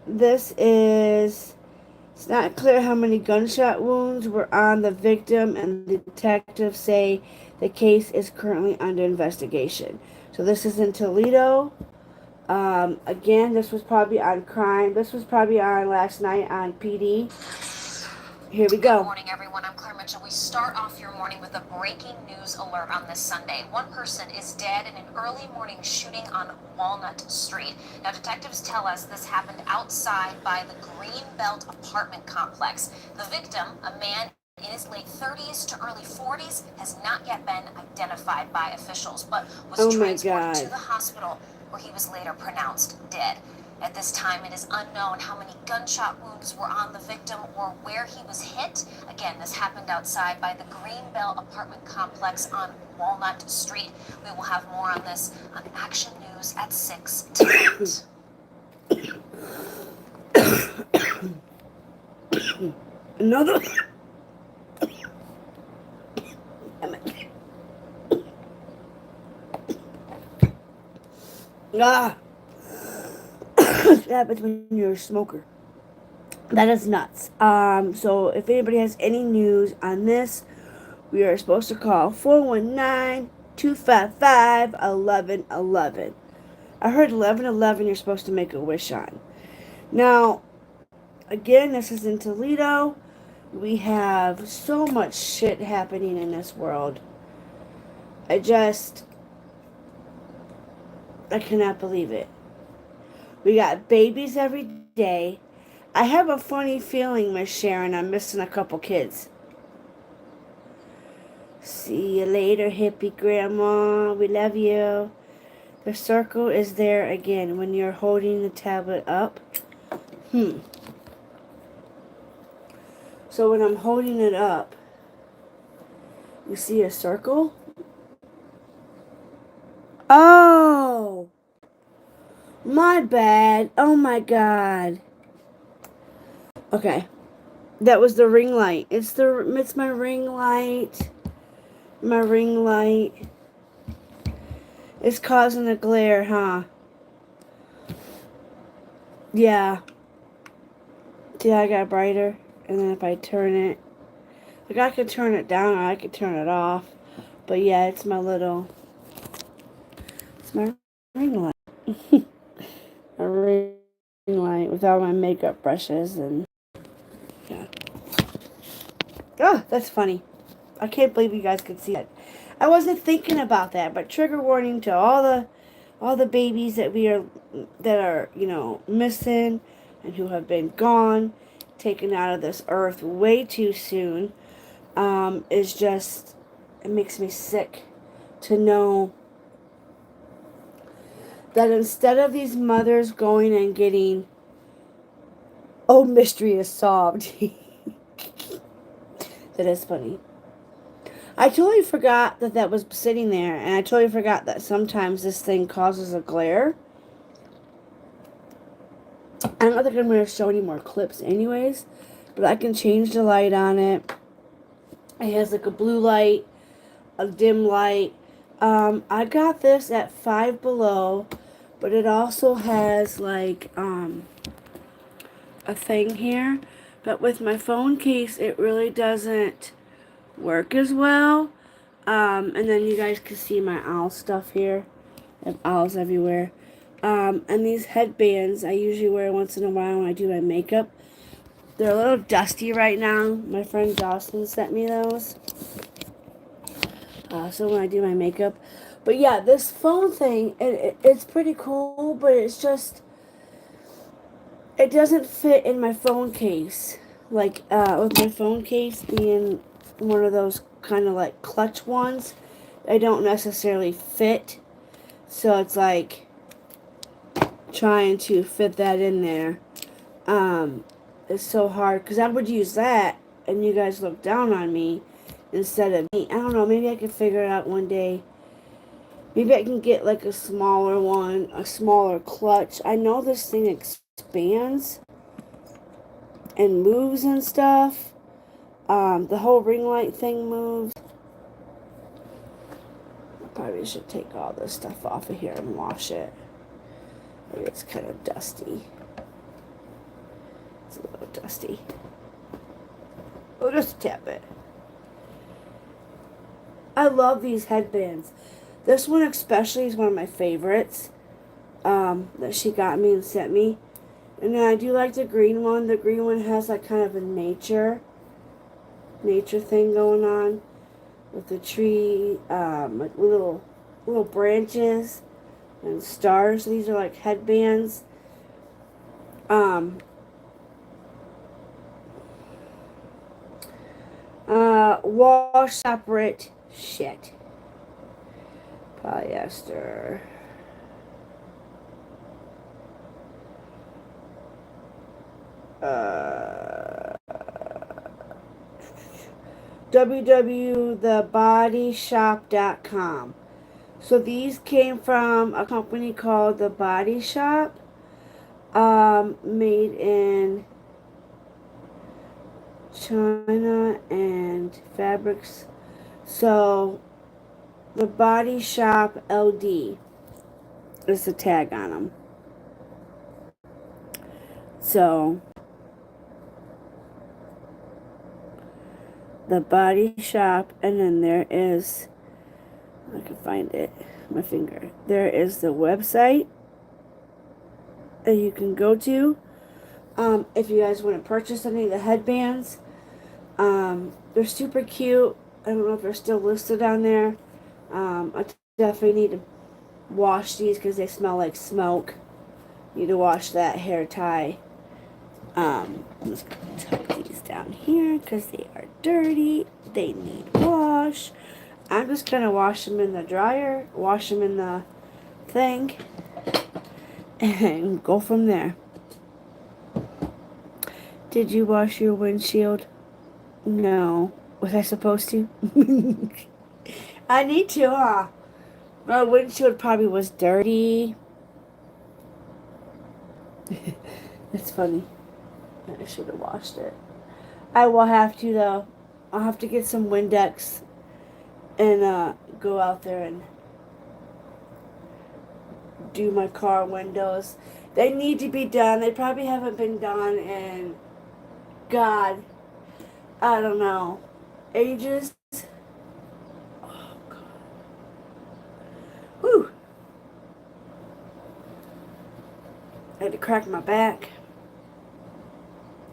This is, it's not clear how many gunshot wounds were on the victim, and the detectives say the case is currently under investigation. So this is in Toledo. Again, this was probably on crime. This was probably on last night on PD. Here we go. Good morning, everyone. I'm Claire Mitchell. We start off your morning with a breaking news alert on this Sunday. One person is dead in an early morning shooting on Walnut Street. Now, detectives tell us this happened outside by the Greenbelt apartment complex. The victim, a man in his late 30s to early 40s, has not yet been identified by officials, but was transported to the hospital where he was later pronounced dead. At this time, it is unknown how many gunshot wounds were on the victim or where he was hit. Again, this happened outside by the Greenbelt apartment complex on Walnut Street. We will have more on this on Action News at 6 tonight. Another. Ah. That happens when you're a smoker. That is nuts. So if anybody has any news on this, we are supposed to call 419-255-1111. I heard 1111 you're supposed to make a wish on. Now, again, this is in Toledo. We have so much shit happening in this world. I cannot believe it. We got babies every day. I have a funny feeling, Miss Sharon, I'm missing a couple kids. See you later, hippie grandma. We love you. The circle is there again when you're holding the tablet up. So when I'm holding it up, you see a circle? Oh! My bad. Oh my god. Okay. That was the ring light. It's my ring light. My ring light. It's causing a glare, huh? Yeah. See how I got brighter? And then if I turn it, like I could turn it down or I could turn it off. But yeah, it's my ring light. A ring light with all my makeup brushes and yeah. Oh, that's funny. I can't believe you guys could see that. I wasn't thinking about that, but trigger warning to all the babies that are missing and who have been gone, taken out of this earth way too soon. Is just, it makes me sick to know that instead of these mothers going and getting, oh, mystery is solved. That is funny. I totally forgot that was sitting there, and I totally forgot that sometimes this thing causes a glare. I don't think I'm going to show any more clips anyways, but I can change the light on it. It has like a blue light, a dim light. I got this at Five Below, but it also has like a thing here. But with my phone case, it really doesn't work as well. And then you guys can see my owl stuff here. I have owls everywhere. And these headbands I usually wear once in a while when I do my makeup. They're a little dusty right now. My friend Jocelyn sent me those. So when I do my makeup. But yeah, this phone thing, it's pretty cool, but it's just, it doesn't fit in my phone case. Like, with my phone case being one of those kind of like clutch ones, they don't necessarily fit. So it's like trying to fit that in there. It's so hard because I would use that and you guys look down on me instead of me. I don't know, maybe I can figure it out one day. Maybe I can get like a smaller one, a smaller clutch. I know this thing expands and moves and stuff. The whole ring light thing moves. I probably should take all this stuff off of here and wash it. Maybe it's kind of dusty. It's a little dusty. Oh, just tap it. I love these headbands. This one especially is one of my favorites that she got me and sent me. And then I do like the green one. The green one has like kind of a nature thing going on with the tree, like little branches and stars. These are like headbands. Wash separate shit. Polyester. www.thebodyshop.com. So these came from a company called The Body Shop, made in China and fabrics. So The Body Shop LD is the tag on them. So The Body Shop, and then there is, I can find it, my finger. There is the website that you can go to if you guys want to purchase any of the headbands. They're super cute. I don't know if they're still listed on there. I definitely need to wash these because they smell like smoke. Need to wash that hair tie. Let's tuck these down here because they are dirty. They need wash. I'm just gonna wash them in the dryer, wash them in the thing, and go from there. Did you wash your windshield? No. Was I supposed to? I need to, huh? My windshield probably was dirty. It's funny. I should have washed it. I will have to, though. I'll have to get some Windex and go out there and do my car windows. They need to be done. They probably haven't been done in, God, I don't know, ages. Oh, God. Whew. I had to crack my back.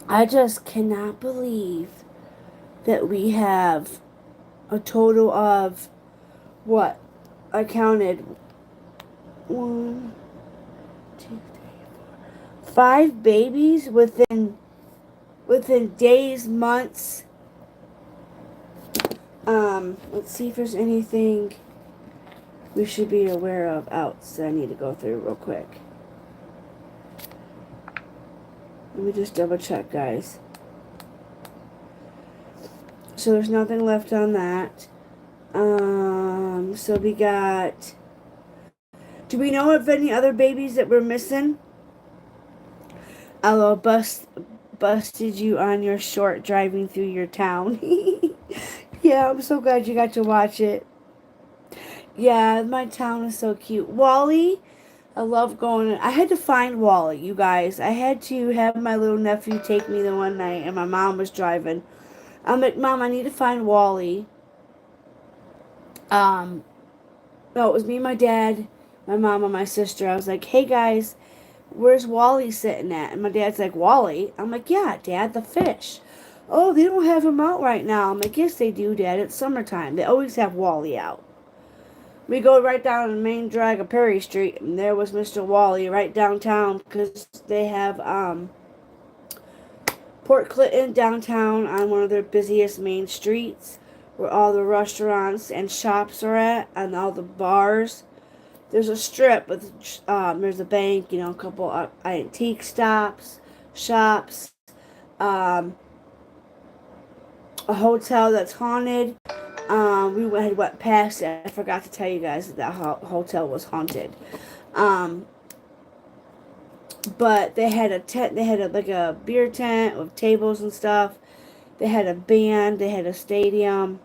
I just cannot believe that we have a total of, what? I counted 1, 2, 3, 4, 5 babies within days, months. Let's see if there's anything we should be aware of else that I need to go through real quick. Let me just double check, guys. So there's nothing left on that. So we got... Do we know of any other babies that we're missing? I'll busted you on your short driving through your town. Yeah, I'm so glad you got to watch it. Yeah, my town is so cute. Wally, I love going. I had to find Wally, you guys. I had to have my little nephew take me the one night, and my mom was driving. I'm like, Mom, I need to find Wally. No, it was me, my dad, my mom, and my sister. I was like, hey guys, where's Wally sitting at? And my dad's like, Wally? I'm like, yeah, Dad, the fish. Oh, they don't have him out right now. I'm like, yes, they do, Dad. It's summertime. They always have Wally out. We go right down the main drag of Perry Street, and there was Mr. Wally right downtown because they have Port Clinton downtown on one of their busiest main streets where all the restaurants and shops are at and all the bars. There's a strip with there's a bank, a couple antique shops, a hotel that's haunted. We went past it. I forgot to tell you guys that hotel was haunted. But they had a tent. They had like a beer tent with tables and stuff. They had a band. They had a stadium.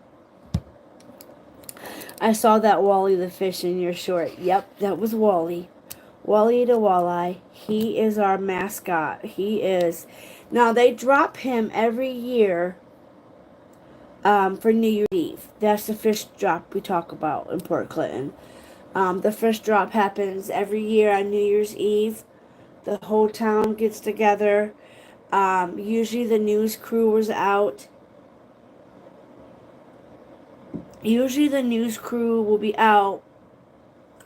I saw that Wally the fish in your short. Yep, that was Wally. Wally the walleye. He is our mascot. He is. Now they drop him every year. For New Year's Eve. That's the fish drop we talk about in Port Clinton. The fish drop happens every year on New Year's Eve. The whole town gets together. Usually the news crew was out. Usually the news crew will be out.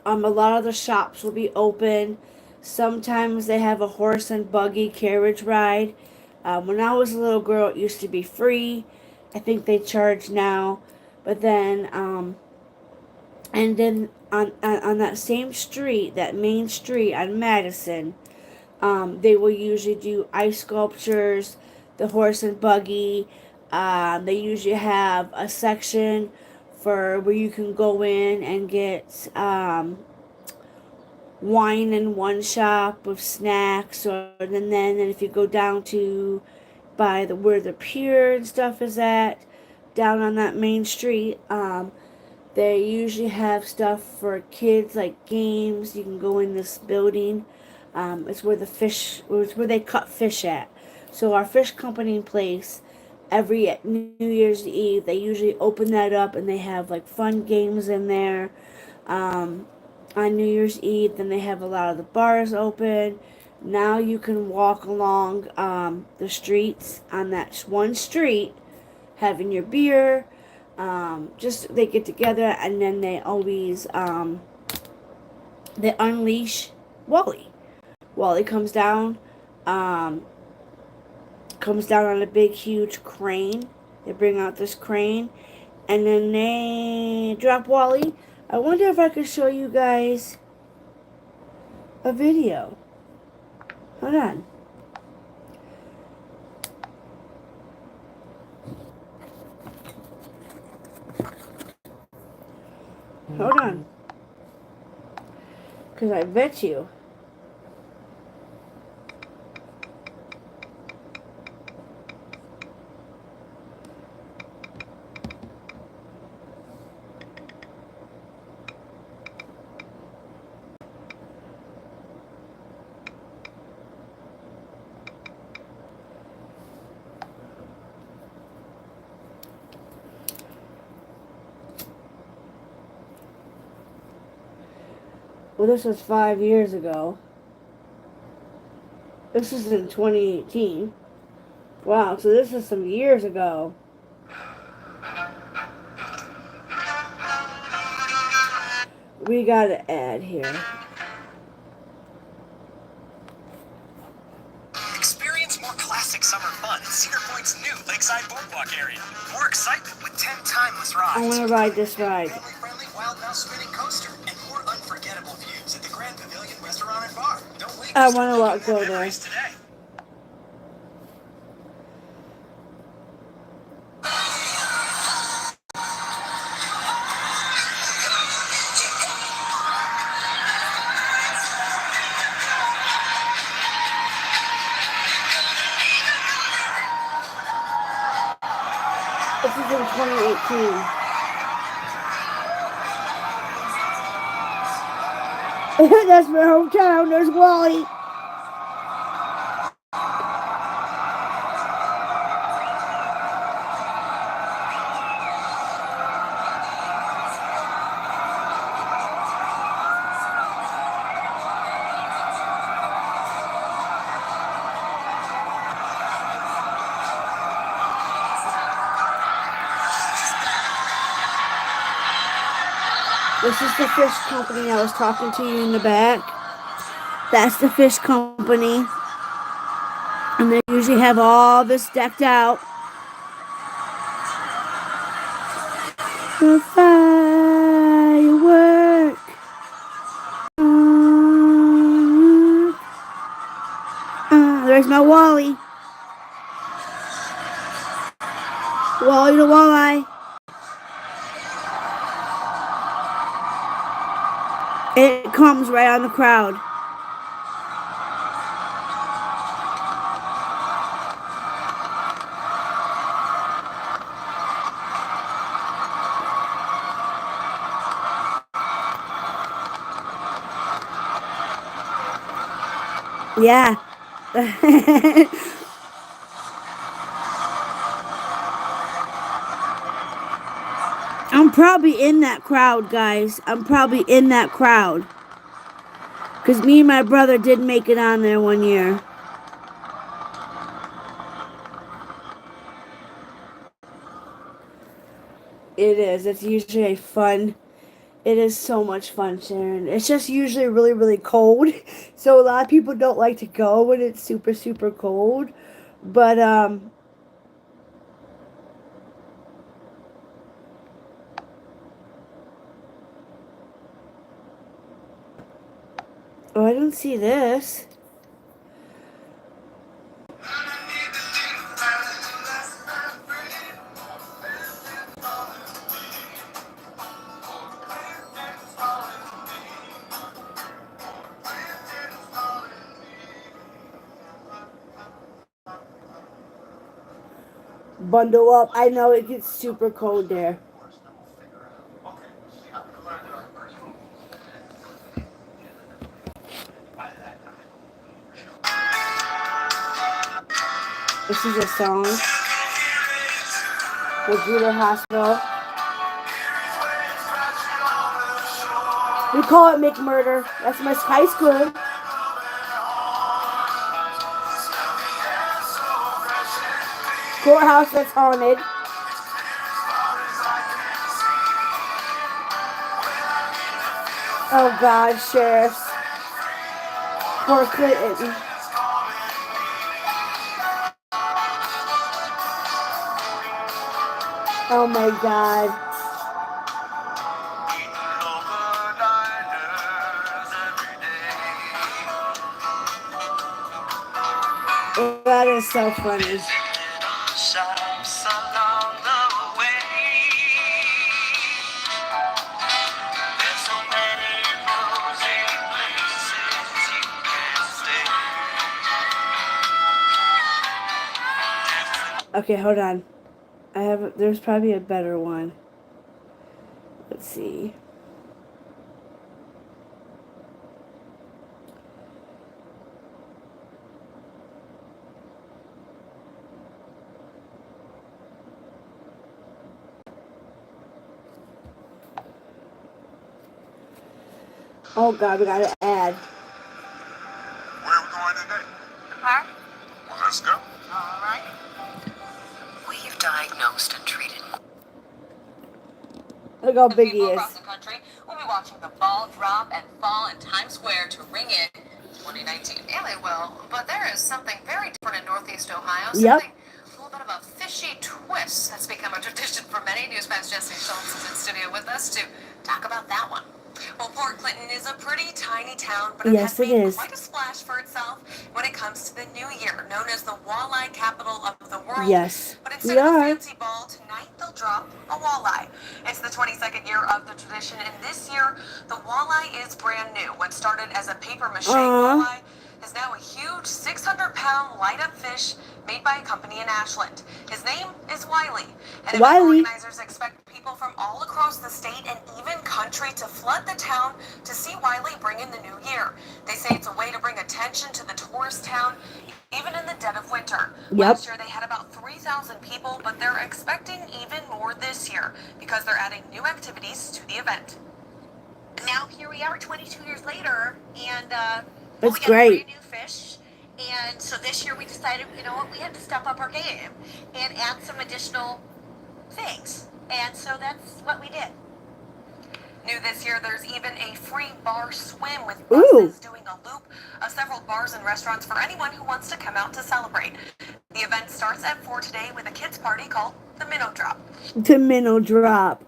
A lot of the shops will be open. Sometimes they have a horse and buggy carriage ride. When I was a little girl, it used to be free. I think they charge now. But then, and then on that same street, that main street on Madison, they will usually do ice sculptures, the horse and buggy. They usually have a section for where you can go in and get wine in one shop with snacks, and then if you go down to by where the pier and stuff is at, down on that main street, they usually have stuff for kids, like games. You can go in this building. It's where it's where they cut fish at. So our fish company place, every New Year's Eve, they usually open that up and they have like fun games in there. On New Year's Eve, then they have a lot of the bars open. Now you can walk along the streets on that one street, having your beer. Just they get together and then they always they unleash Wally. Wally comes down. comes down on a big, huge crane. They bring out this crane, and then they drop Wally. I wonder if I could show you guys a video. Hold on. Hold on. Because I bet you. Well, this was 5 years ago. This is in 2018. Wow, so this is some years ago. We got an ad here. Experience more classic summer fun at Cedar Point's new Lakeside Boardwalk area. More excitement with 10 timeless rides. I want to ride this ride. Family-friendly Wild Mouse spinning coaster and more unforgettable views at the Grand Pavilion Restaurant and Bar. Don't wait. I want to go there. Today. This is in 2018. That's my hometown. There's Wally. This is the fish company I was talking to you in the back. That's the fish company. And they usually have all this decked out. The firework. There's my Wally. Wally the walleye. It comes right on the crowd. Yeah. I'm probably in that crowd, guys. I'm probably in that crowd. Because me and my brother did make it on there one year. It is. It's usually fun. It is so much fun, Sharon. It's just usually really, really cold. So a lot of people don't like to go when it's super, super cold. But, oh, I don't see this. Bundle up. I know it gets super cold there. This is a song. Magruder Hospital. We call it McMurder. That's my high school. Courthouse that's haunted. Oh God, sheriffs. Poor Clinton. Oh my god. That is so funny. Okay, hold on. There's probably a better one. Let's see. Oh god, we gotta add. Where are we going today? The park? Well, let's go. All right. We've diagnosed and treated. Look how The big he people is. across the country will be watching the ball drop and fall in Times Square to ring in 2019. Yeah, they will. But there is something very different in Northeast Ohio. Yep. Something a little bit of a fishy twist that's become a tradition for many. Newsman's Jesse Schultz is in studio with us to talk about that one. Well, Port Clinton is a pretty tiny town, but it Yes, has it made is. quite a splash for itself when it comes to the new year, known as the walleye capital of the world. Yes, But we instead of a are. fancy ball, tonight they'll drop a walleye. It's the 22nd year of the tradition, and this year the walleye is brand new. What started as a paper mache walleye is now a huge 600-pound light-up fish made by a company in Ashland. His name is Wiley. And event Wiley. organizers expect people from all across the state and even country to flood the town to see Wiley bring in the new year. They say it's a way to bring attention to the tourist town, even in the dead of winter. Yep. Last year they had about 3,000 people, but they're expecting even more this year because they're adding new activities to the event. Now here we are 22 years later, and It's we got great. a brand new fish. And so this year we decided, you know what, we had to step up our game and add some additional things. And so that's what we did. New this year, there's even a free bar swim with Ooh. buses doing a loop of several bars and restaurants for anyone who wants to come out to celebrate. The event starts at 4 today with a kids party called the Minnow Drop. The Minnow Drop.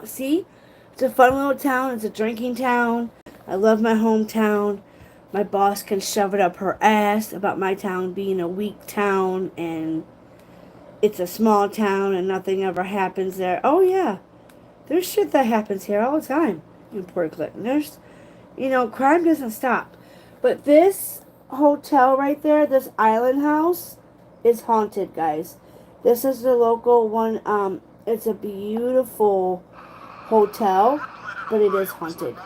See? It's a fun little town. It's a drinking town. I love my hometown. My boss can shove it up her ass about my town being a weak town and it's a small town and nothing ever happens there. Oh, yeah. There's shit that happens here all the time in Port Clinton. There's, crime doesn't stop. But this hotel right there, this island house, is haunted, guys. This is the local one. It's a beautiful hotel, but it is haunted. To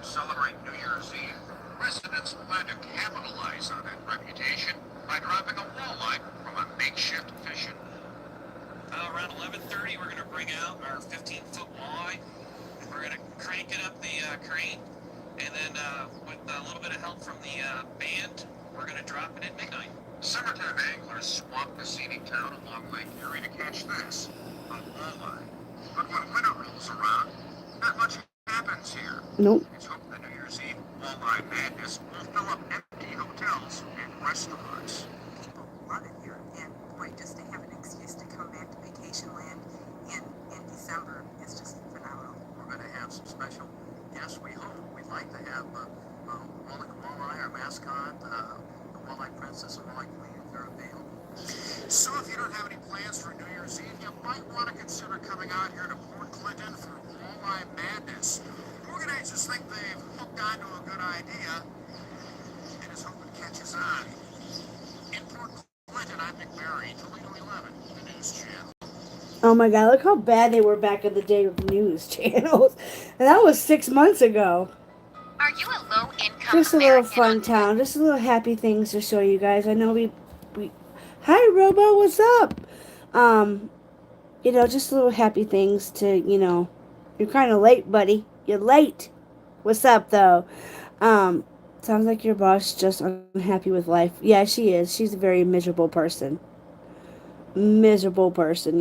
celebrate New Year's Eve, residents plan to capitalize on that reputation by dropping a walleye from a makeshift fishing. Around 11:30, we're going to bring out our 15-foot walleye. We're going to crank it up the crane, and then with a little bit of help from the band, we're going to drop it at midnight. Summertime anglers swamp the scenic town along Lake Erie to catch this, a walleye. But when winter rolls around, not much happens here. Nope. It's hoped the New Year's Eve walleye madness will fill up empty hotels and restaurants. People love it here, and boy, just to have an excuse to come back to vacation land in December is just phenomenal. We're going to have some special guests, we hope. We'd like to have Walleye, our mascot, the Walleye Princess and Walleye Queen, if they're available. So if you don't have any plans for New Year's Eve, you might want to consider coming out here to Port Clinton for Walleye Madness. Organizers think they've hooked onto a good idea and is hoping it catches on. In Port Clinton, I'm Nick Berry, Toledo 11, the News Channel. Oh my god, look how bad they were back in the day with news channels. And that was 6 months ago. Are you a low-income Just a little American fun town. Just a little happy things to show you guys. I know we Hi Robo, what's up? Just little happy things to, you're kind of late, buddy. You're late. What's up though? Sounds like your boss just unhappy with life. Yeah, she is. She's a very miserable person. Miserable person,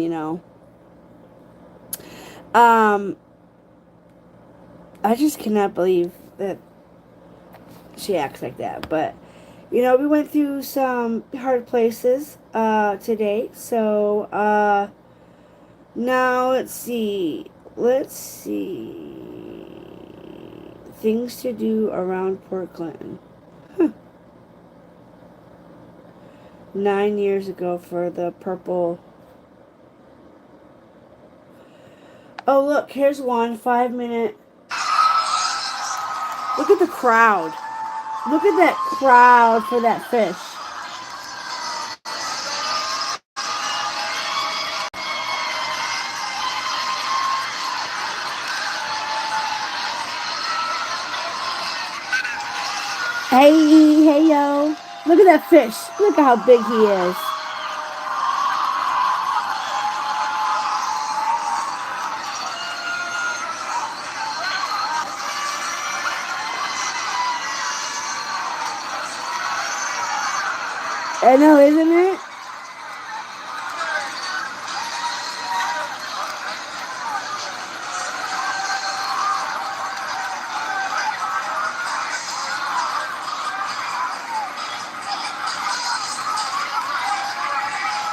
I just cannot believe that she acts like that. But we went through some hard places today. So now let's see. Let's see. Things to do around Port Clinton. 9 years ago for the purple. Oh, look, here's one 5 minute. Look at the crowd. Look at that crowd for that fish. Hey, yo. Look at that fish. Look at how big he is. I know, isn't it?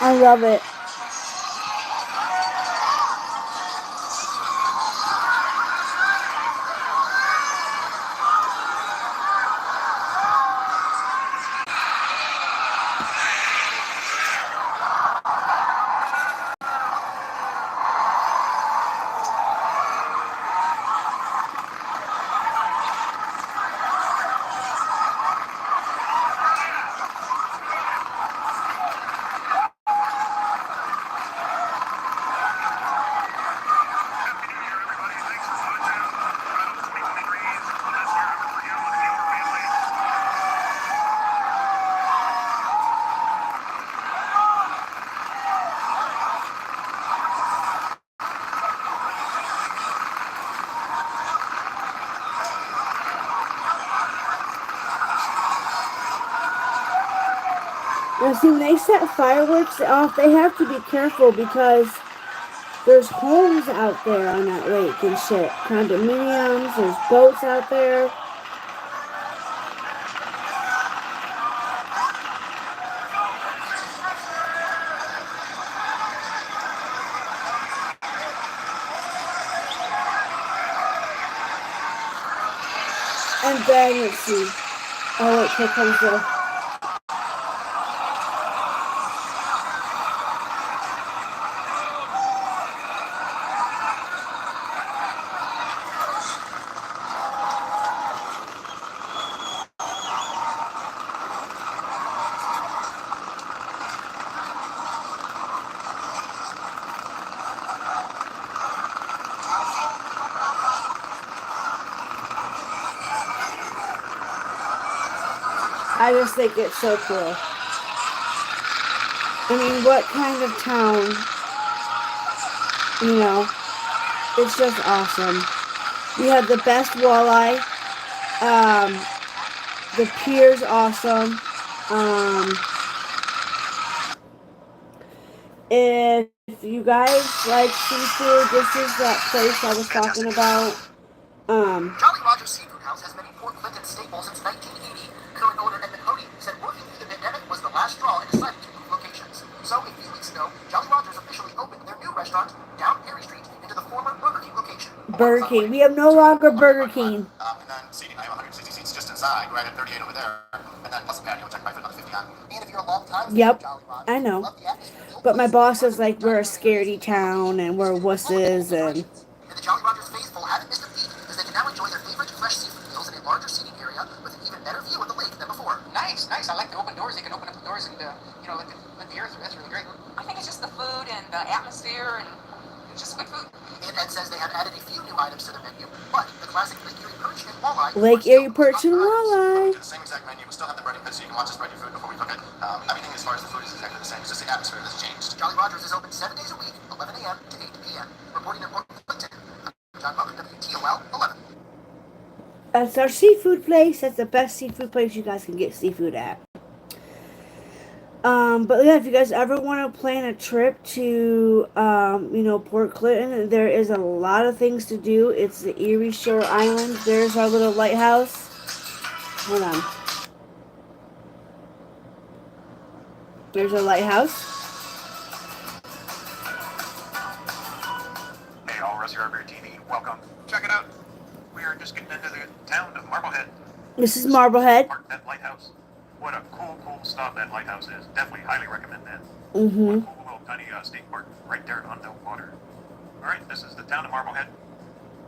I love it. Now, see, when they set fireworks off, they have to be careful because there's homes out there on that lake and shit. Condominiums, there's boats out there. And then, let's see. Oh, look, here comes the... I just think it's so cool. I mean, what kind of town, it's just awesome. We have the best walleye. The pier's awesome. If you guys like seafood, this is that place I was talking about. Jolly Roger's Seafood House has been a Port Clinton staple since 1980. Current owner Edmund Cody said working through the pandemic was the last straw and decided to move locations. So a few weeks ago, Jolly Roger's officially opened their new restaurant down Perry Street into the former Burger King location. Burger King. We have no longer Burger King. And then seating, I have 160 seats just inside, right at 38 over there. And then plus the patio, which I can probably fit another 50 on. And if you're a long time Yep, Jolly Roger, I know. love the atmosphere. But my boss is like, we're a scaredy town and we're wusses and... And the Jolly Rogers faithful haven't missed a beat as they can now enjoy their favorite fresh seafood meals in a larger seating area with an even better view of the lake than before. Nice. I like the open doors. They can open up the doors and, let the air through. That's really great. I think it's just the food and the atmosphere and it's just good food. And Ed says they have added a few new items to the menu, but the classic Lake Erie perch and walleye. Lake Erie perch and walleye. The same exact menu. We still have the breading pit, so you can watch us spread your food before we cook it. Everything as far as the food is exactly the same. It's just the atmosphere that's changed. Jolly Rogers is open 7 days a week, 11 a.m. to 8 p.m. Reporting in Port Clinton. John Butler, WTOL 11. That's our seafood place. That's the best seafood place you guys can get seafood at. But yeah, if you guys ever want to plan a trip to, Port Clinton, there is a lot of things to do. It's the Erie Shore Island. There's our little lighthouse. Hold on. There's a lighthouse. Hey, all of us here over TV, welcome. Check it out. We are just getting into the town of Marblehead. This is Marblehead. Park that lighthouse. What a cool stop that lighthouse is. Definitely highly recommend that. Mm-hmm. What a cool little tiny state park right there on the water. All right, this is the town of Marblehead.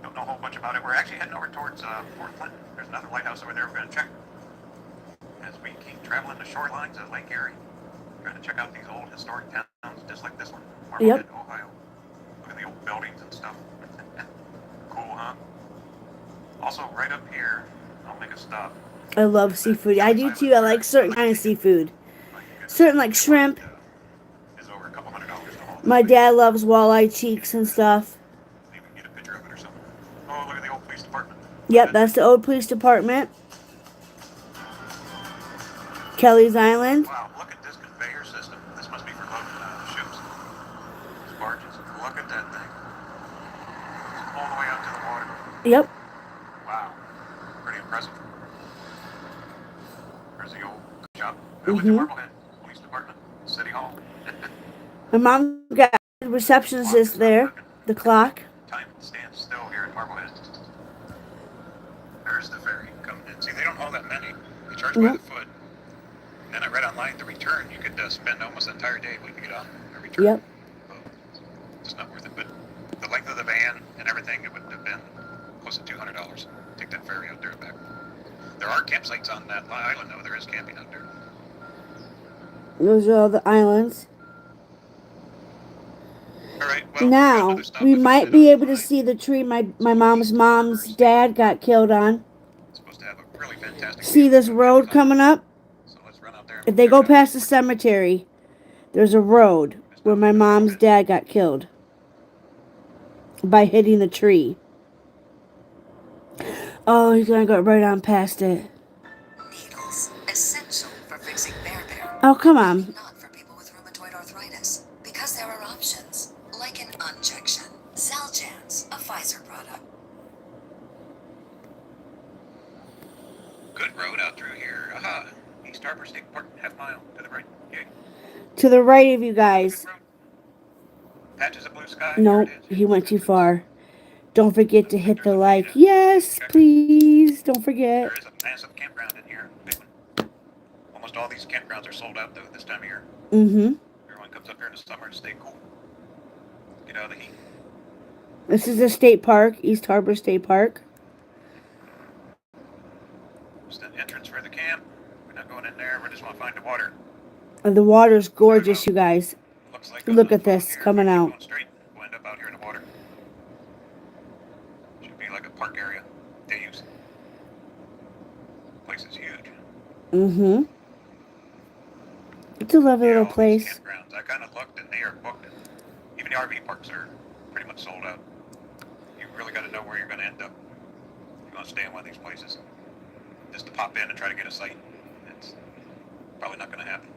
Don't know a whole bunch about it. We're actually heading over towards Fort Clinton. There's another lighthouse over there we're going to check. As we keep traveling the shorelines of Lake Erie, trying to check out these old historic towns just like this one, Marblehead, Ohio. Look at the old buildings and stuff. Cool, huh? Also, right up here, I'll make a stop. I love seafood. I do too. I like certain kind of seafood. Certain like shrimp. Is over $200. My dad loves walleye cheeks and stuff. Maybe get a picture of it or something. Oh, look at the old police department. Yep, that's the old police department. Kelly's Island. Wow, look at this conveyor system. This must be for loading ships. These barges. Look at that thing. All the way out to the water. Yep. Wow. Pretty impressive. There's the old shop. Village of Marblehead. Police department. City Hall. My mom got a receptionist there. The clock. Time stands still here in Marblehead. There's the ferry coming in. See, they don't haul that many. They charge by the foot. Then I read online the return. You could spend almost the entire day waiting to get on a return. Yep. It's not worth it. But the length of the van and everything, it would have been close to $200. Take that ferry out there and back. There are campsites on that island, though. There is camping out there. Those are all the islands. All right, well, Now, we might be able to see the tree my mom's dad got killed on. Supposed to have a really fantastic See this road coming up? So let's run out there. If they go past the cemetery, there's a road where my mom's dad got killed by hitting the tree. Oh, he's gonna go right on past it. Needles, essential for fixing bear. Oh, come on. Not for people with rheumatoid arthritis, because there are options, like an injection. Xeljanz, a Pfizer product. Good road out through here. Aha. East Harbor State Park, half mile to the right. Yay. To the right of you guys. Patches of blue sky. Nope, he went too far. Don't forget to hit the like. Yes, please. Don't forget. There is a massive campground in here. Big one. Almost all these campgrounds are sold out, though, this time of year. Mm-hmm. Everyone comes up here in the summer to stay cool. Get out of the heat. This is a state park, East Harbor State Park. Just an entrance for the camp. We're not going in there. We just want to find the water. And the water's gorgeous, you guys. Looks like Look at this coming out. Going straight. We'll end up out here in the water. Should be like a park area. They use. Place is huge. Mm-hmm. It's a lovely little All these place. campgrounds. I kind of looked and they are booked. Even the RV parks are pretty much sold out. You really got to know where you're going to end up. If you want to stay in one of these places. Just to pop in and try to get a site. It's probably not going to happen.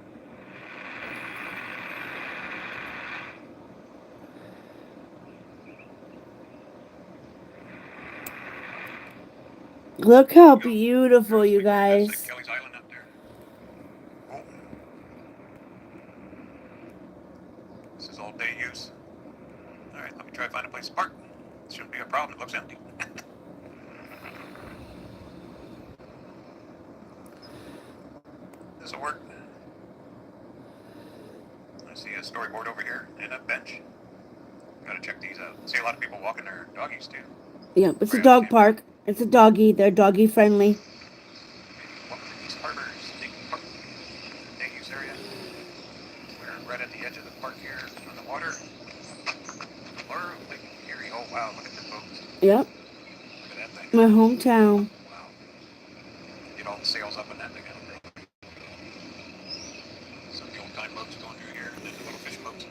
Look how beautiful, you guys. That's like Kelly's Island up there. Oh. This is all day use. All right, let me try to find a place to park. Shouldn't be a problem. It looks empty. This'll work. I see a storyboard over here and a bench. Gotta check these out. See a lot of people walking their doggies too. Yep, it's a dog park. It's a doggy. They're doggy friendly. Welcome to East Harbor State Park, the day use area. We're right at the edge of the park here on the water. Or Lake Erie. Oh wow, look at the boats. Yep. Look at that thing. My hometown. Wow. Get all the sails up in that thing, I don't think. Some of the old time boats going through here, and then the little fish boats.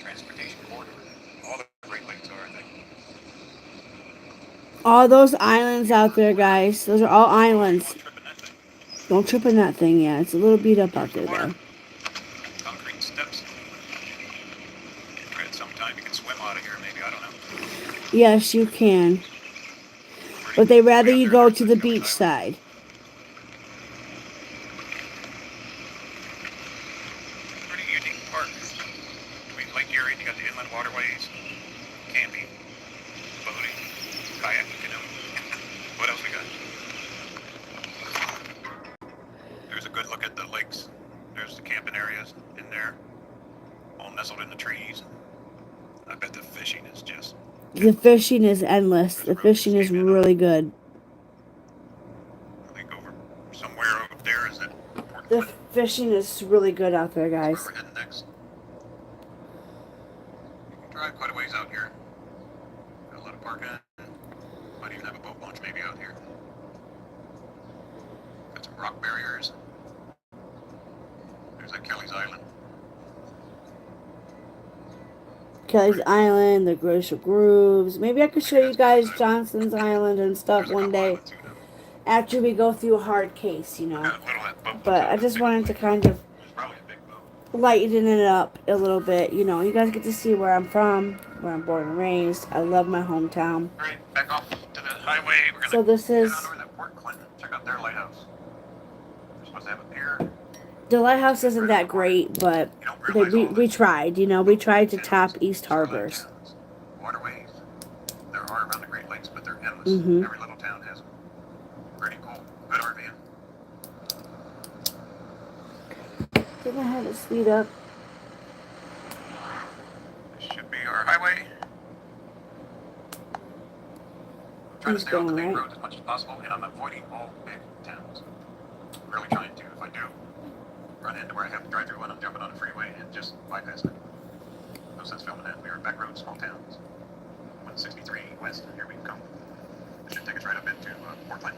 Transportation corridor. All the Great Lakes are, I think. All those islands out there, guys. Those are all islands. Don't trip in that thing, yeah. It's a little beat up out there, though. Concrete steps. At some time you can swim out of here, maybe. I don't know. Yes, you can. But they rather you go to the beach side. There's a good look at the lakes. There's the camping areas in there, all nestled in the trees. I bet the fishing is just... The fishing is endless. The fishing is really good. I think over somewhere up there is that Port The Clinton. fishing is really good out there, That's guys. where we're heading next. You can drive quite a ways out here. Got a lot of parking. Might even have a boat launch maybe out here. Got some rock barriers. There's that Kelly's Island. Kelly's Island, the Glacial Grooves. Maybe I could show you guys Johnson's Island and stuff one day after we go through a hard case, you know. But I just wanted to kind of lighten it up a little bit. You know, you guys get to see where I'm from, where I'm born and raised. I love my hometown. All right, back off to the highway. We're gonna So this is... head on over to Port Clinton. Check out their lighthouse. They're supposed to have a pier. The lighthouse isn't that great, but we tried, you know, we tried to top East Harbors. Waterways. There are around the Great Lakes, but they're endless. Mm-hmm. Every little town has them. Pretty cool. Good RVing. Didn't I have it speed up? This should be our highway. I'm trying to stay off the big roads as much as possible, and I'm avoiding all big towns. I'm really trying to. If I do run into where I have to drive through one, I'm jumping on the freeway and just bypass it. No sense filming that. We are back roads, small towns. 163 west, and here we come. This should take us right up into Portland.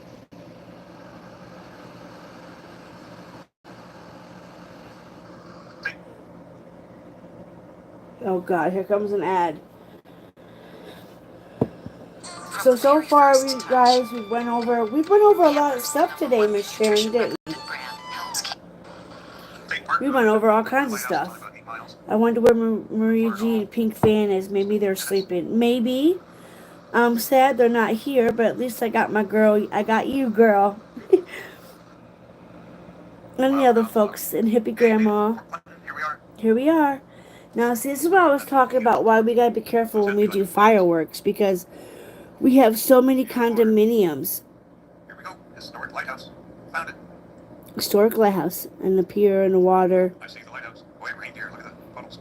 Oh God, here comes an ad. So far, we went over a lot of stuff today, Miss Sharon, didn't we? We went over all kinds of stuff. I wonder where Marie G and Pink Fan is. Maybe they're sleeping. Maybe. I'm sad they're not here, but at least I got my girl. I got you, girl. And the other folks and Hippie Grandma. Here we are. Now, see, this is what I was talking about. Why we gotta be careful when we do fireworks, because we have so many condominiums. Here we go. Historic lighthouse. Found it. Historic lighthouse and the pier and the water. I see the lighthouse. Boy, it rained here. Look at the puddles.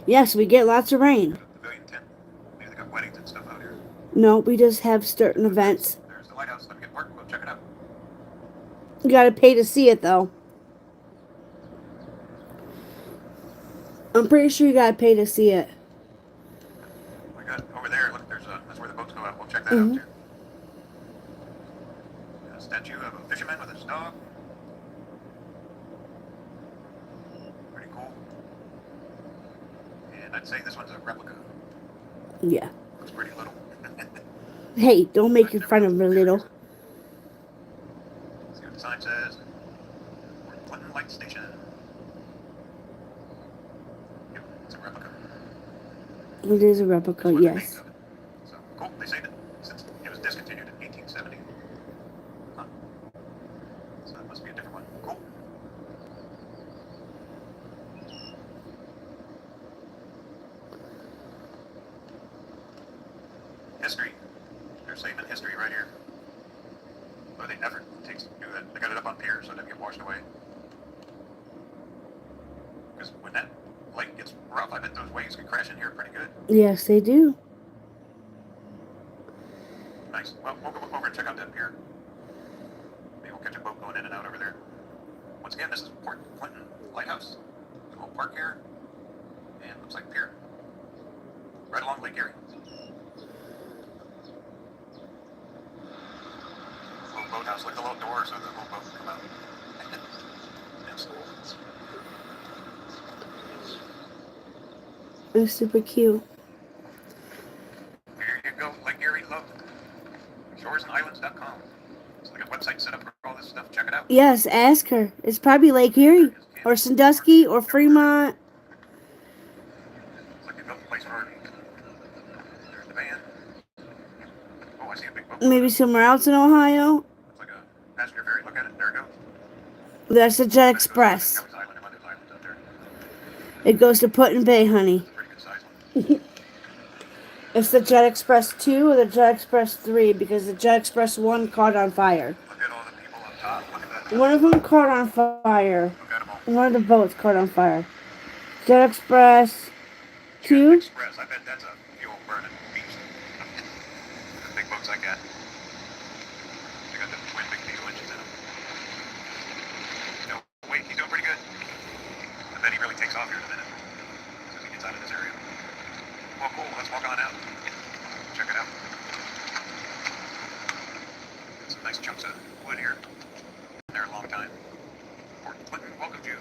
Yes, we get lots of rain. Pavilion tent. Maybe they got weddings and stuff out here. No, we just have certain events. There's the lighthouse. Let me get parked. We'll check it out. You gotta pay to see it, though. I'm pretty sure you gotta pay to see it. We got over there. Look, that's where the boats go out. We'll check that out too. A statue of a fisherman with his dog. Pretty cool. And I'd say this one's a replica. Yeah. Looks pretty little. Hey, don't make it fun of her little. See what the sign says. Port Clinton Light Station. Yep, it's a replica. It is a replica, yes. So, cool, they saved it since it was discontinued in 1870. Huh. So that must be a different one. Cool. History. They're saving history right here. By the effort it takes to do that. They got it up on pier so it doesn't get washed away. Because when that lake gets rough, I bet those waves could crash in here pretty good. Yes, they do. Nice. Well, we'll go over and check out that pier. Maybe we'll catch a boat going in and out over there. Once again, this is Port Clinton Lighthouse. There's a little park here. And looks like a pier. Right along Lake Erie. Little boathouse. Look at the little door so the little boat can come out. That's cool. It's super cute. Here you go, Lake Erie Love. Shoresandislands.com. So they got a website set up for all this stuff. Check it out. Yes, ask her. It's probably Lake Erie, or Sandusky, or Fremont. Looks like they built the place for. There's the van. Oh, I see a big boat. Maybe somewhere else in Ohio. Looks like a passenger ferry. Look at it. There it goes. That's the Jet Express. Kelly's Island and other islands out there. It goes to Put-in Bay, honey. Pretty good size one. It's the Jet Express 2 or the Jet Express 3, because the Jet Express 1 caught on fire. Look at all the people up top. Look at that One of them caught on fire. One of the boats caught on fire. Jet Express Jet 2. Express. I bet that's a fuel burning beast. The big boats I got. They got the twin big diesel engines in them. No, wait, he's doing pretty good. I bet he really takes off here in a minute. As soon as he gets out of this area. Well, cool. Let's walk on out. Check it out. Some nice chunks of wood here. Been there a long time. Port Clinton welcomes you.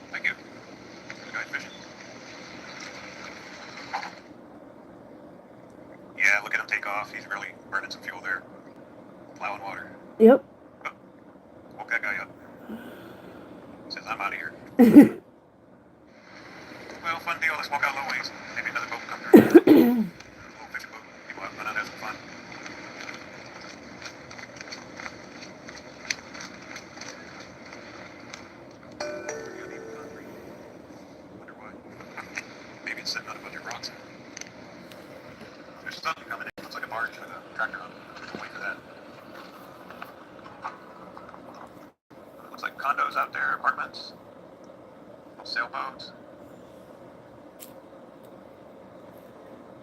Thank you. This guy's fishing. Yeah, look at him take off. He's really burning some fuel there. Plowing water. Yep. Oh, woke that guy up. Says, I'm out of here. Well, fun deal. Let's walk out a little ways. Maybe another boat will come through. A little fishing boat. People have fun out, have some fun. Wonder why. Maybe it's sitting on a bunch of rocks. There's something coming in. Looks like a barge with a tractor on it. We'll wait for that. Looks like condos out there, apartments, little sailboats.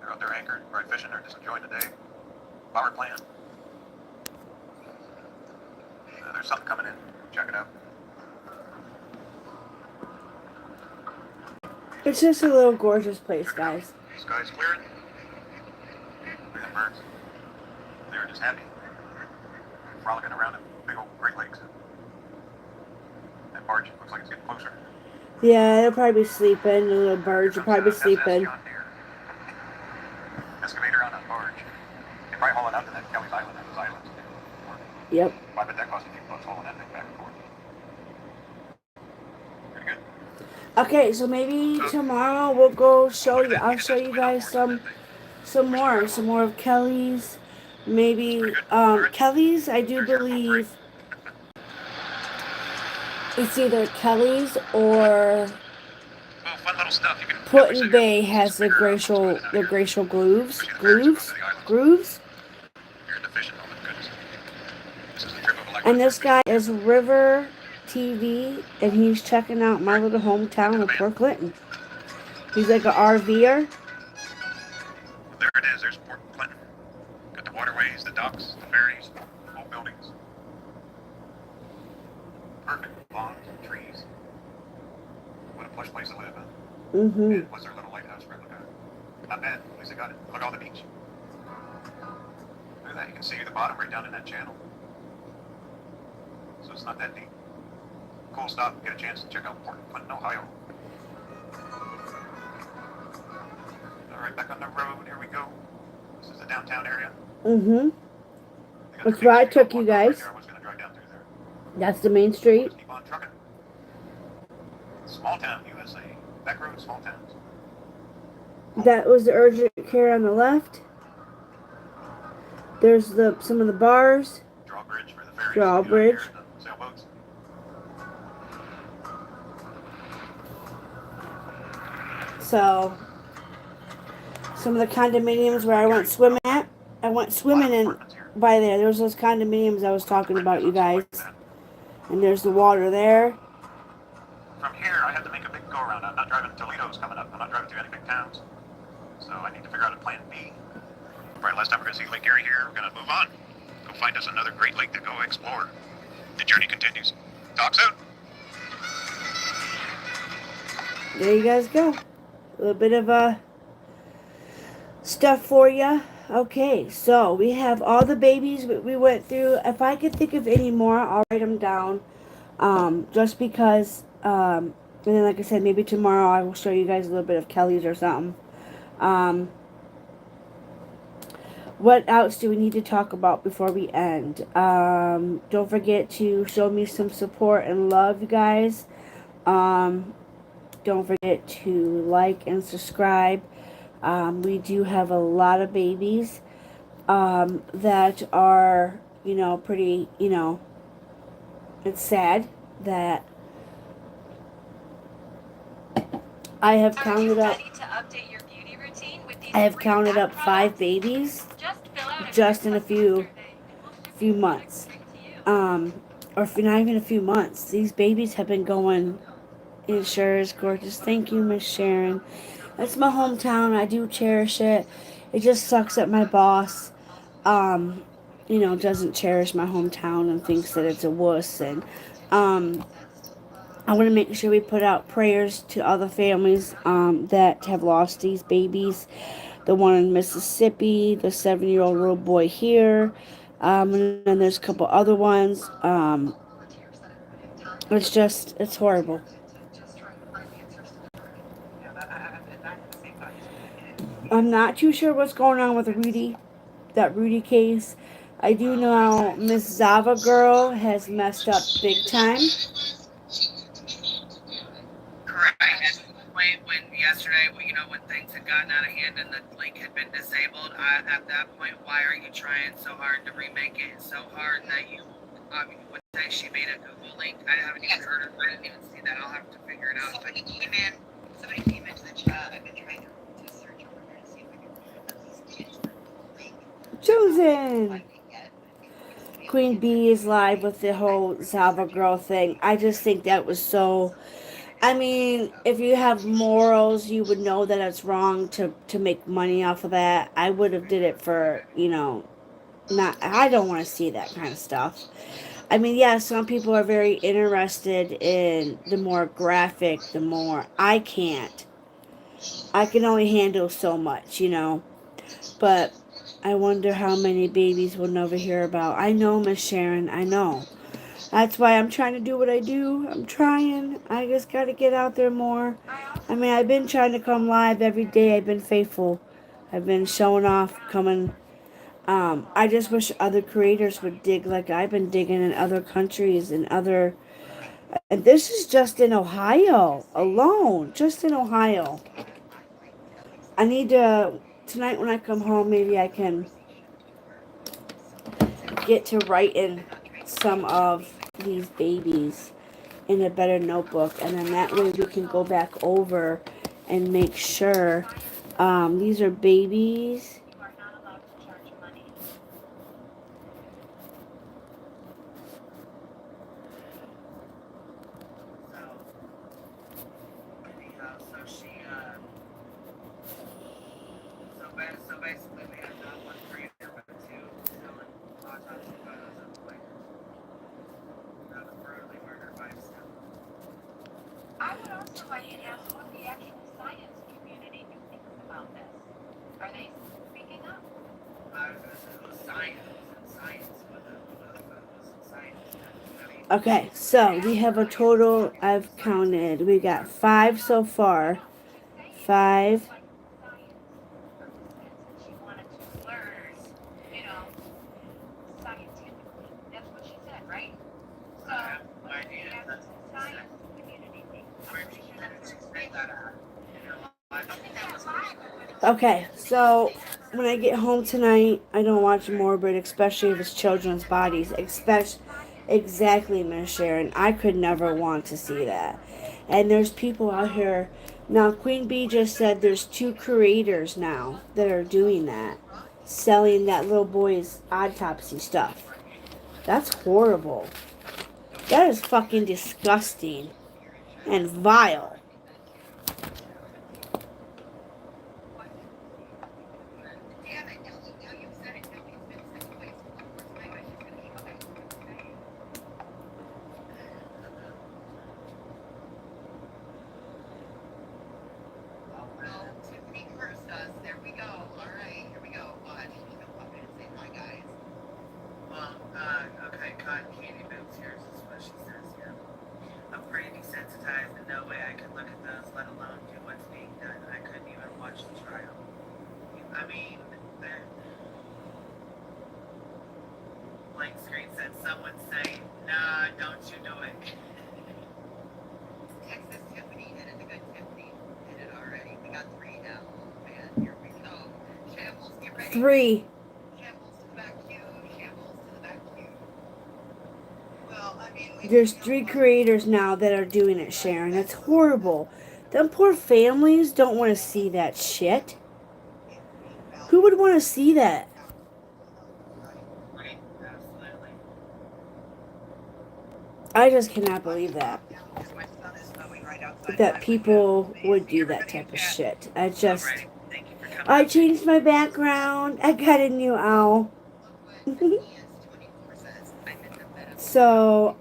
They're out there anchored, probably fishing or just enjoying the day. Power plant. There's something coming in. Check it out. It's just a little gorgeous place, guys. Sky's clearing. Look at the birds. They're just happy. Frolicking around in big old Great Lakes. That barge looks like it's getting closer. Yeah, they'll probably be sleeping. The little birds will probably be sleeping. Excavator on a barge. They probably haul it out to that Kelly's Island and those islands. Yep. I bet that cost a few bucks hauling that thing back and forth. Pretty good. Okay, so maybe tomorrow we'll go show you. I'll show you guys some more of Kelly's. Maybe Kelly's. I do believe it's either Kelly's or Fun little stuff. You can Putin Bay has the glacial grooves. And this guy is River TV, and he's checking out my little hometown of Port Clinton. He's like an RVer. There it is. There's Port Clinton. Got the waterways, the docks, the ferries, old buildings. Perfect lawns and trees. What a plush place to live in. Mm-hmm. And what's their little lighthouse for it? Look at it. Not bad. At least they got it. Look on the beach. Look at that. You can see the bottom right down in that channel. So it's not that deep. Cool stuff. Get a chance to check out Port Clinton, Ohio. All right, back on the road. Here we go. This is the downtown area. Mm-hmm. That's where I took you guys. I was going to drive down through there. That's the main street. Keep on trucking. Small town USA. Back road, small towns. That was the urgent care on the left. There's some of the bars. Drawbridge for the ferries. Drawbridge. The sailboats. So, some of the condominiums where I went swimming at. I went swimming in by there. There's those condominiums I was talking about, you guys. And there's the water there. From here, I have to make a big go around. I'm not driving. Toledo's coming up. I'm not driving through any big towns. So I need to figure out a plan B. Right, last time we're going to see Lake Erie here. We're going to move on. Go find us another great lake to go explore. The journey continues. Talk soon. There you guys go. A little bit of stuff for you. Okay, so we have all the babies we went through. If I could think of any more, I'll write them down. Just because, and then like I said, maybe tomorrow I will show you guys a little bit of Kelly's or something. What else do we need to talk about before we end? Don't forget to show me some support and love, you guys. Don't forget to like and subscribe. We do have a lot of babies that are, pretty, it's sad that I have counted up. I have counted up 5 babies just in a few months. or not even a few months. These babies have been going. It sure is gorgeous. Thank you, Miss Sharon. That's my hometown. I do cherish it. It just sucks that my boss, um, doesn't cherish my hometown and thinks that it's a wuss. And um, I want to make sure we put out prayers to other families that have lost these babies. The one in Mississippi, the 7-year-old little boy here, and then there's a couple other ones. It's horrible. I'm not too sure what's going on with that Rudy case. I do know Miss Zava girl has messed up big time. Correct. At the point when yesterday, when things had gotten out of hand and the link had been disabled, at that point, why are you trying so hard to remake it? So hard that you, would say she made a Google link. I haven't even heard of. I didn't even see that. I'll have to figure it out. Somebody came into the chat. I've been trying to search over here to see if I can find this link. Chosen. Queen Bee is live with the whole Zava girl thing. I just think that was so. I mean, if you have morals, you would know that it's wrong to make money off of that. I would have did it for not. I don't want to see that kind of stuff. I mean, yeah, some people are very interested in the more graphic, the more I can't. I can only handle so much. But I wonder how many babies we'll never hear about. I know, Miss Sharon, I know. That's why I'm trying to do what I do. I'm trying. I just got to get out there more. I mean, I've been trying to come live every day. I've been faithful. I've been showing off, coming. I just wish other creators would dig like I've been digging in other countries and other. And this is just in Ohio alone. Just in Ohio. I need to. Tonight when I come home, maybe I can get to writing some of these babies in a better notebook, and then that way we can go back over and make sure these are babies. So basically, we had not one creator, but two selling autopsy photos of the lady that was brutally murdered by himself. I would also like to ask what the actual science community thinks about this. Are they speaking up? I was going to say it was science. It was science. It was science. Okay, so we have a total, I've counted, we got 5 so far. 5. She wanted to learn, scientifically. That's what she said, right? So, what do the actual science community think? Okay, so when I get home tonight, I don't watch morbid, especially if it's children's bodies. Exactly, Miss Sharon. I could never want to see that. And there's people out here. Now, Queen Bee just said there's 2 creators now that are doing that, selling that little boy's autopsy stuff. That's horrible. That is fucking disgusting and vile. There we go. All right, here we go. Watch. She'll pop in and say hi, guys. Well, okay, cotton candy boots. Here's what she says here. I'm pretty desensitized, and no way I could look at those, let alone do what's being done. I couldn't even watch the trial. I mean, blank screen said someone saying, nah, don't you do it. Texas Tiffany did it. The good Tiffany did it already. We got 3 now. And here we go. Shambles, get ready. 3. Shambles to the back queue. Shambles to the back queue. Well, I mean, There's 3 creators now that are doing it, Sharon. It's horrible. Them poor families don't want to see that shit. Who would want to see that? Right, absolutely. I just cannot believe that. Because my son is mowing right outside That my people window. would do You're that gonna type of use that. shit. I just. Alrighty. Thank you for coming I up. changed my background. I got a new owl. Look what ES24 says. I'm in the medical. So,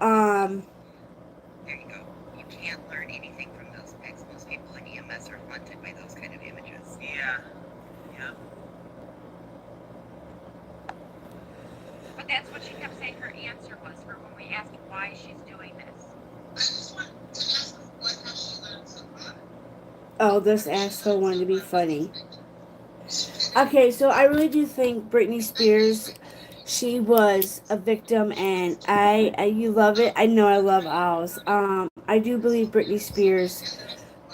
There you go. You can't learn anything from those pics. Most people in EMS are haunted by those kind of images. Yeah. Yeah. But that's what she kept saying her answer was for when we asked why she's doing this. I just want to ask her, what has she learned so far? oh, this asshole wanted to be funny. Okay, so I really do think Britney Spears, she was a victim, and you love it. I know I love owls. I do believe Britney Spears,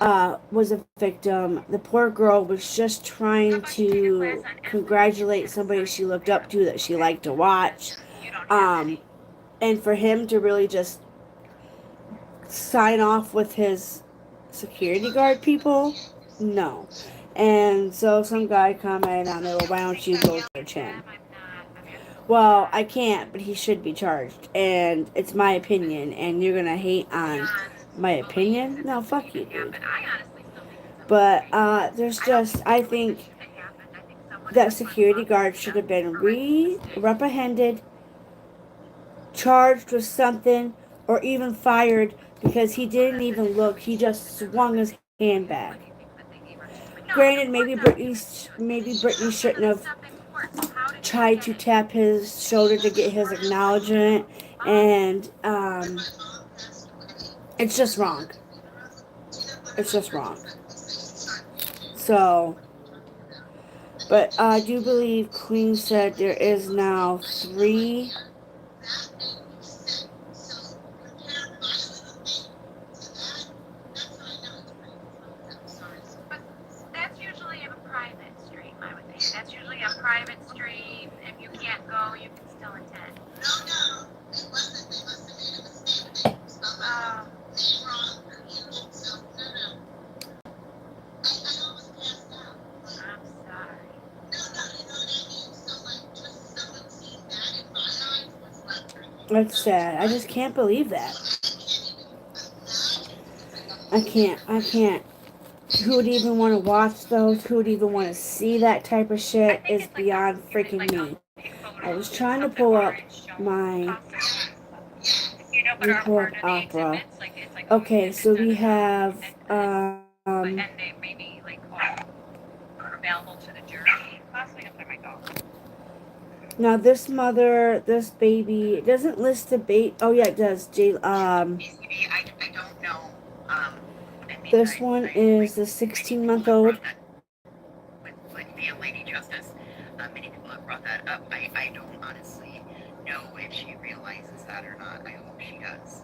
was a victim. The poor girl was just trying to congratulate somebody she looked up to that she liked to watch, and for him to really just sign off with his security guard people, no. And so some guy commented on it, well, why don't you go charge him? Well, I can't, but he should be charged. And it's my opinion, and you're going to hate on my opinion? No, fuck you, dude. But there's just, I think that security guard should have been reprehended, charged with something, or even fired because he didn't even look. He just swung his hand back. Granted, maybe Brittany shouldn't have tried to tap his shoulder to get his acknowledgement, and it's just wrong. It's just wrong. So, but I do believe Queen said there is now 3. That's usually a private stream, I would think. That's usually a private stream. If you can't go, you can still attend. No, it wasn't. They must have made a mistake. They spelled my name wrong for you. So, no. I almost passed out. I'm sorry. No, you know what I mean? So, like, just someone seeing that in my eyes was like... That's sad. I just can't believe that. I can't. Who would even want to watch those? Who would even want to see that type of shit is beyond freaking me. I was trying to pull up my report opera. Okay, so we have And they maybe like are available to the jury. Possibly up there, my dog. now this mother, this baby, it doesn't list the baby. Oh yeah, it does. I don't know. This one is the 16-month-old. Would be a lady justice. Many people have brought that up. I don't honestly know if she realizes that or not. I hope she does.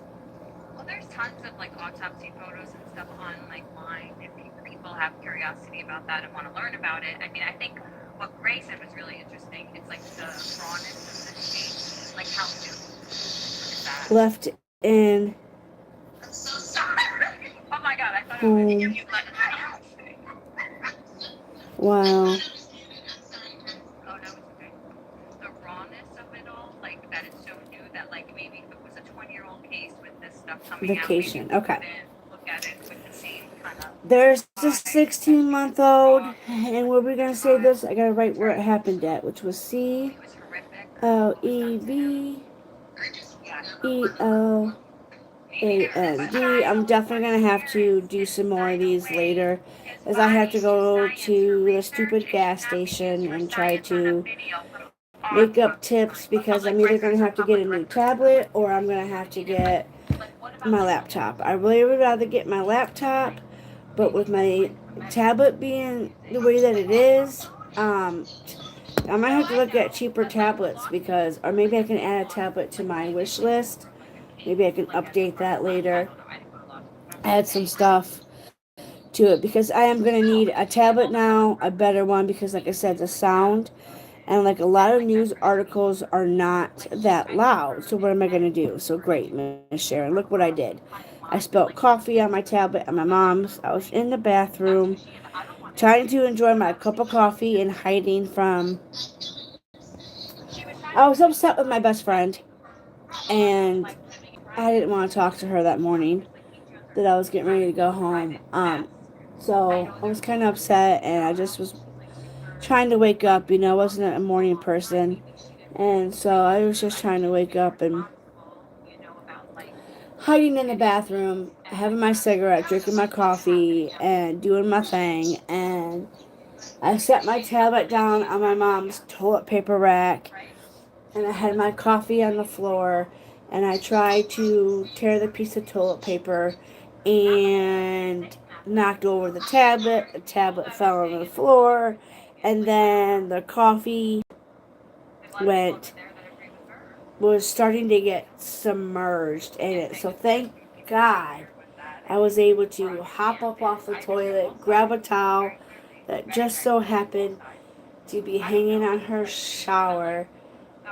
Well, there's tons of like autopsy photos and stuff online if people have curiosity about that and want to learn about it. I mean, I think what Gray said was really interesting. It's like the rawness of the case, like how new is that? Left in. I'm so sorry. Oh my God, I thought it was you. Wow. Oh no, it's okay. The rawness of it all, like that it's so new that like maybe if it was a 20-year-old case with this stuff coming Vacation. out, Okay. look at it with the same kind of. There's the 16-month-old, and where we're gonna say this, I gotta write where it happened at, which was CLEVEELEND. I'm definitely gonna have to do some more of these later, as I have to go to the stupid gas station and try to make up tips, because I'm either gonna have to get a new tablet or I'm gonna have to get my laptop. I really would rather get my laptop, but with my tablet being the way that it is, I might have to look at cheaper tablets, because, or maybe I can add a tablet to my wish list. Maybe I can update that later. Add some stuff to it, because I am going to need a tablet now, a better one, because like I said, the sound and like a lot of news articles are not that loud. So what am I going to do? So great, Miss Sharon, look what I did. I spilled coffee on my tablet at my mom's. I was in the bathroom trying to enjoy my cup of coffee and hiding from... I was upset with my best friend, and I didn't want to talk to her that morning that I was getting ready to go home. So I was kind of upset, and I just was trying to wake up. I wasn't a morning person, and so I was just trying to wake up and hiding in the bathroom, having my cigarette, drinking my coffee, and doing my thing. And I set my tablet down on my mom's toilet paper rack, and I had my coffee on the floor, and I tried to tear the piece of toilet paper and knocked over the tablet. The tablet fell on the floor, and then the coffee went was starting to get submerged in it. So thank God I was able to hop up off the toilet, grab a towel that just so happened to be hanging on her shower.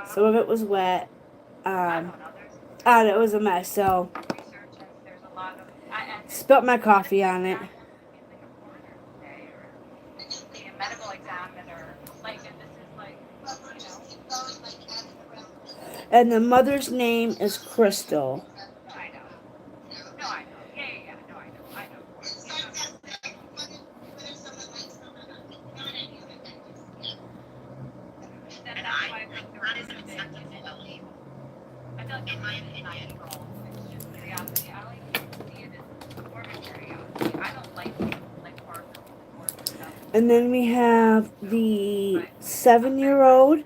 Some of it was wet. And it was a mess. So spilt my coffee on it. And the mother's name is Crystal. And then we have the 7-year-old.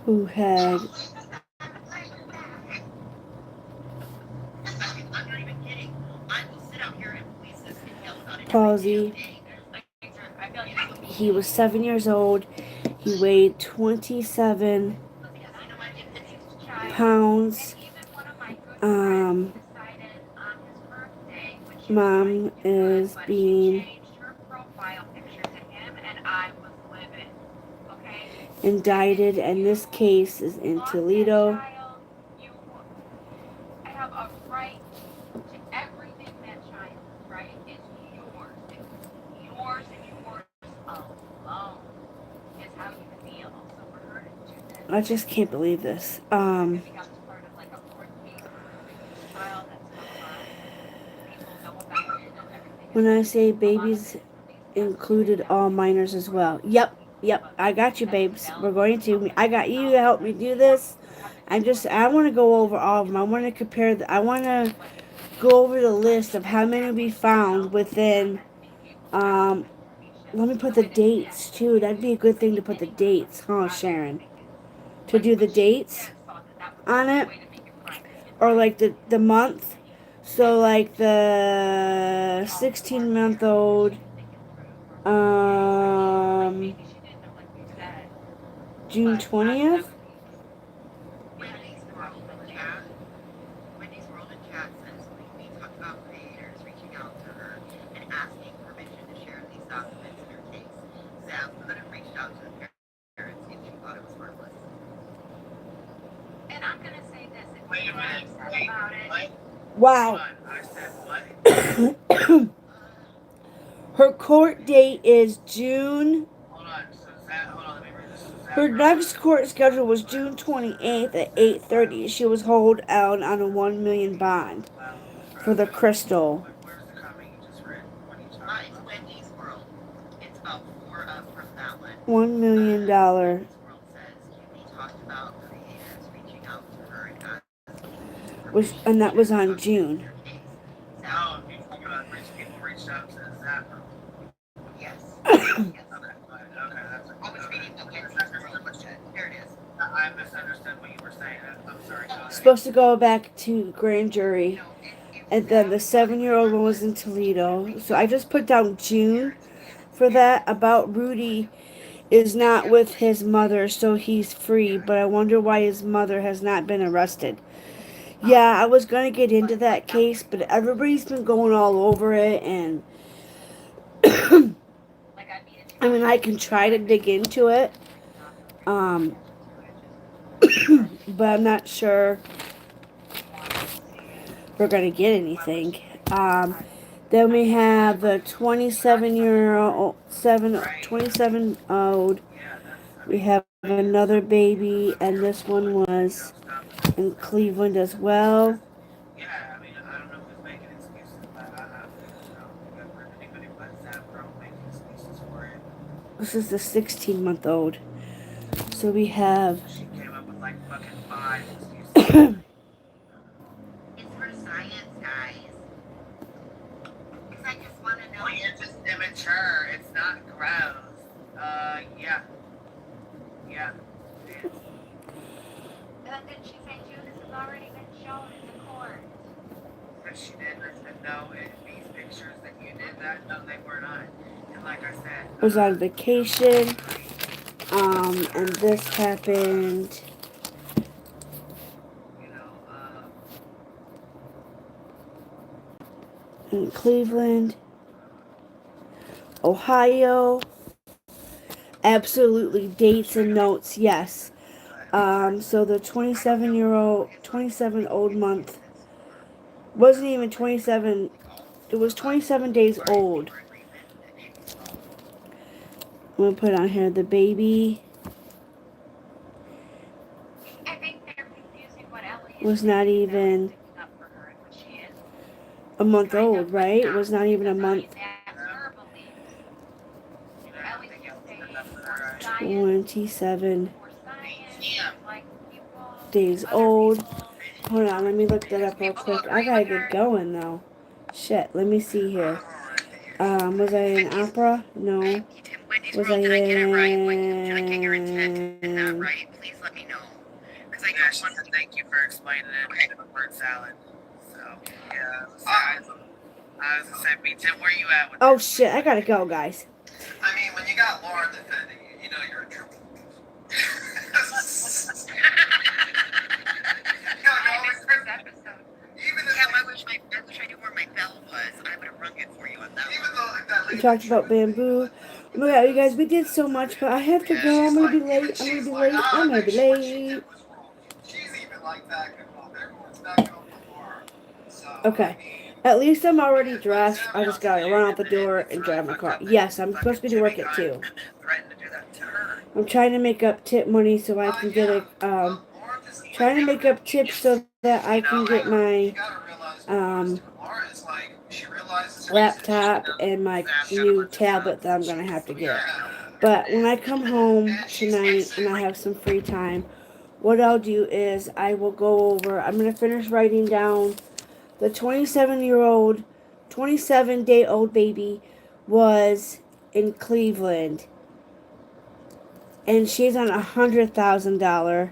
Who had palsy. He was 7 years old. He weighed 27 pounds. Mom is being indicted, and this case is in Toledo. I just can't believe this. When I say babies included all minors as well. Yep. I got you, babes. We're going to. I got you to help me do this. I want to go over all of them. I want to compare. I want to go over the list of how many we found within. Let me put the dates too. That'd be a good thing to put the dates, huh, Sharon? To do the dates on it, or like the month. So like the 16-month-old, June 20th. Wow. Her court date is June. Her next court schedule was June 28th at 8:30. She was held out on a $1 million bond for the crystal. $1 million. And that was on June. Supposed to go back to grand jury, and then the 7-year-old one was in Toledo. So I just put down June for that. About Rudy, is not with his mother, so he's free. But I wonder why his mother has not been arrested. Yeah, I was gonna get into that case, but everybody's been going all over it, and I mean, I can try to dig into it, um, but I'm not sure we're gonna get anything. Then we have the 27-old. We have another baby, and this one was in Cleveland as well. Yeah, I mean, I don't know who's making excuses, but I never heard anybody but that girl make excuses for it. This is the 16-month-old. So we have. She came up with like fucking 5 excuses. It's for science, guys. Because I just want to know. Well, you're just immature. It's not gross. Yeah. Yeah. Then did she say, June, this has already been shown in the court? But she did. I said, no, these pictures that you did that, no, they were not. And like I said, was on vacation. And this happened. In Cleveland, Ohio. Absolutely, dates and notes, yes. So the 27 old month wasn't even 27. It was 27 days old. I'm gonna put on here the baby I think they're confusing what Ellie was not even up for her and what she is. a month old, right? It was not even a month. That's her beliefs. Ellie's just saying for 27 science, like people, days old. Hold on, let me look that up real quick. I gotta get going though. Shit, let me see here. Was I in opera? No. Was I Did I get it right? Like, did I get your in? intent in that right? Please let me know. Because I yeah, don't she want said thank you for explaining it in the word salad. So, yeah. I was gonna say, B10, where you at with Oh this? shit, I gotta go, guys. I mean, when you got Lauren defending you, you know you're a true. I wish I knew where my bell was. I would have rung it for you on that Even though like that We lady talked about bamboo. Oh my god, you guys, we did so much, but I have to go. I'm gonna be late. I'm gonna be late. I'm gonna be late. She's even like that. Everyone's backing up the bar. So, Okay. At least I'm already dressed. I just gotta run out the door and drive my car. Yes, I'm supposed to be to work at 2. Threatened to do that to her. I'm trying to make up tip money so I can get a trying to make up tips so that I can get my laptop and my new tablet that I'm gonna have to get. But when I come home tonight and I have some free time, what I'll do is I will go over. I'm gonna finish writing down the 27-day-old baby was in Cleveland, and she's on $100,000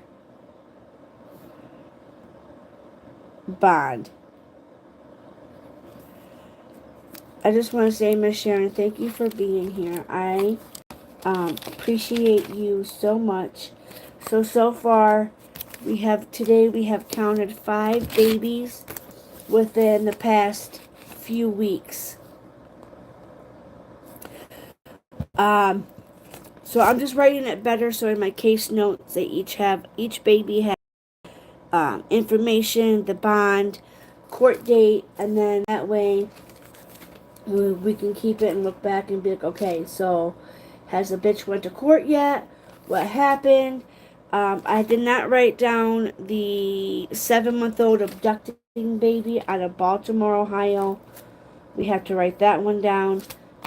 bond. I just want to say, Miss Sharon, thank you for being here. I appreciate you so much. So far, we have counted 5 babies within the past few weeks. So I'm just writing it better. So in my case notes, each baby has information, the bond, court date, and then that way we can keep it and look back and be like, okay, so has the bitch went to court yet? What happened? I did not write down the 7-month-old abducting baby out of Baltimore, Ohio. We have to write that one down.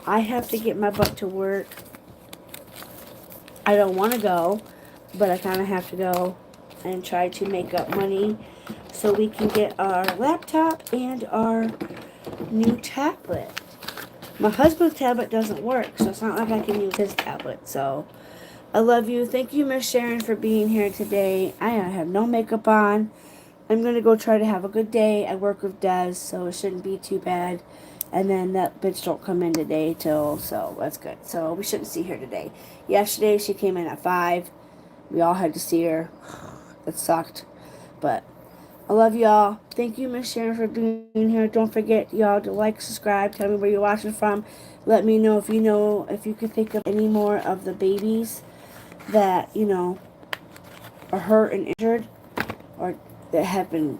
I have to get my butt to work. I don't want to go, but I kind of have to go and try to make up money so we can get our laptop and our new tablet. My husband's tablet doesn't work, so it's not like I can use his tablet. So I love you. Thank you, Miss Sharon, for being here today. I have no makeup on. I'm going to go try to have a good day. I work with Des, so it shouldn't be too bad. And then that bitch don't come in today so that's good. So we shouldn't see her today. Yesterday she came in at 5. We all had to see her. It sucked. But I love y'all. Thank you, Miss Sharon, for being here. Don't forget, y'all, to like, subscribe. Tell me where you're watching from. Let me know if you could think of any more of the babies that, are hurt and injured or that have been,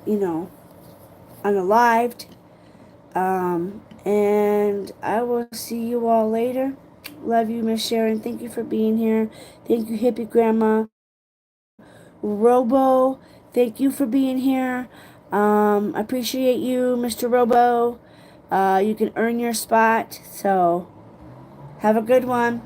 unalived. And I will see you all later. Love you, Miss Sharon. Thank you for being here. Thank you, Hippie Grandma. Robo, thank you for being here. Appreciate you, Mr. Robo. You can earn your spot. So, have a good one.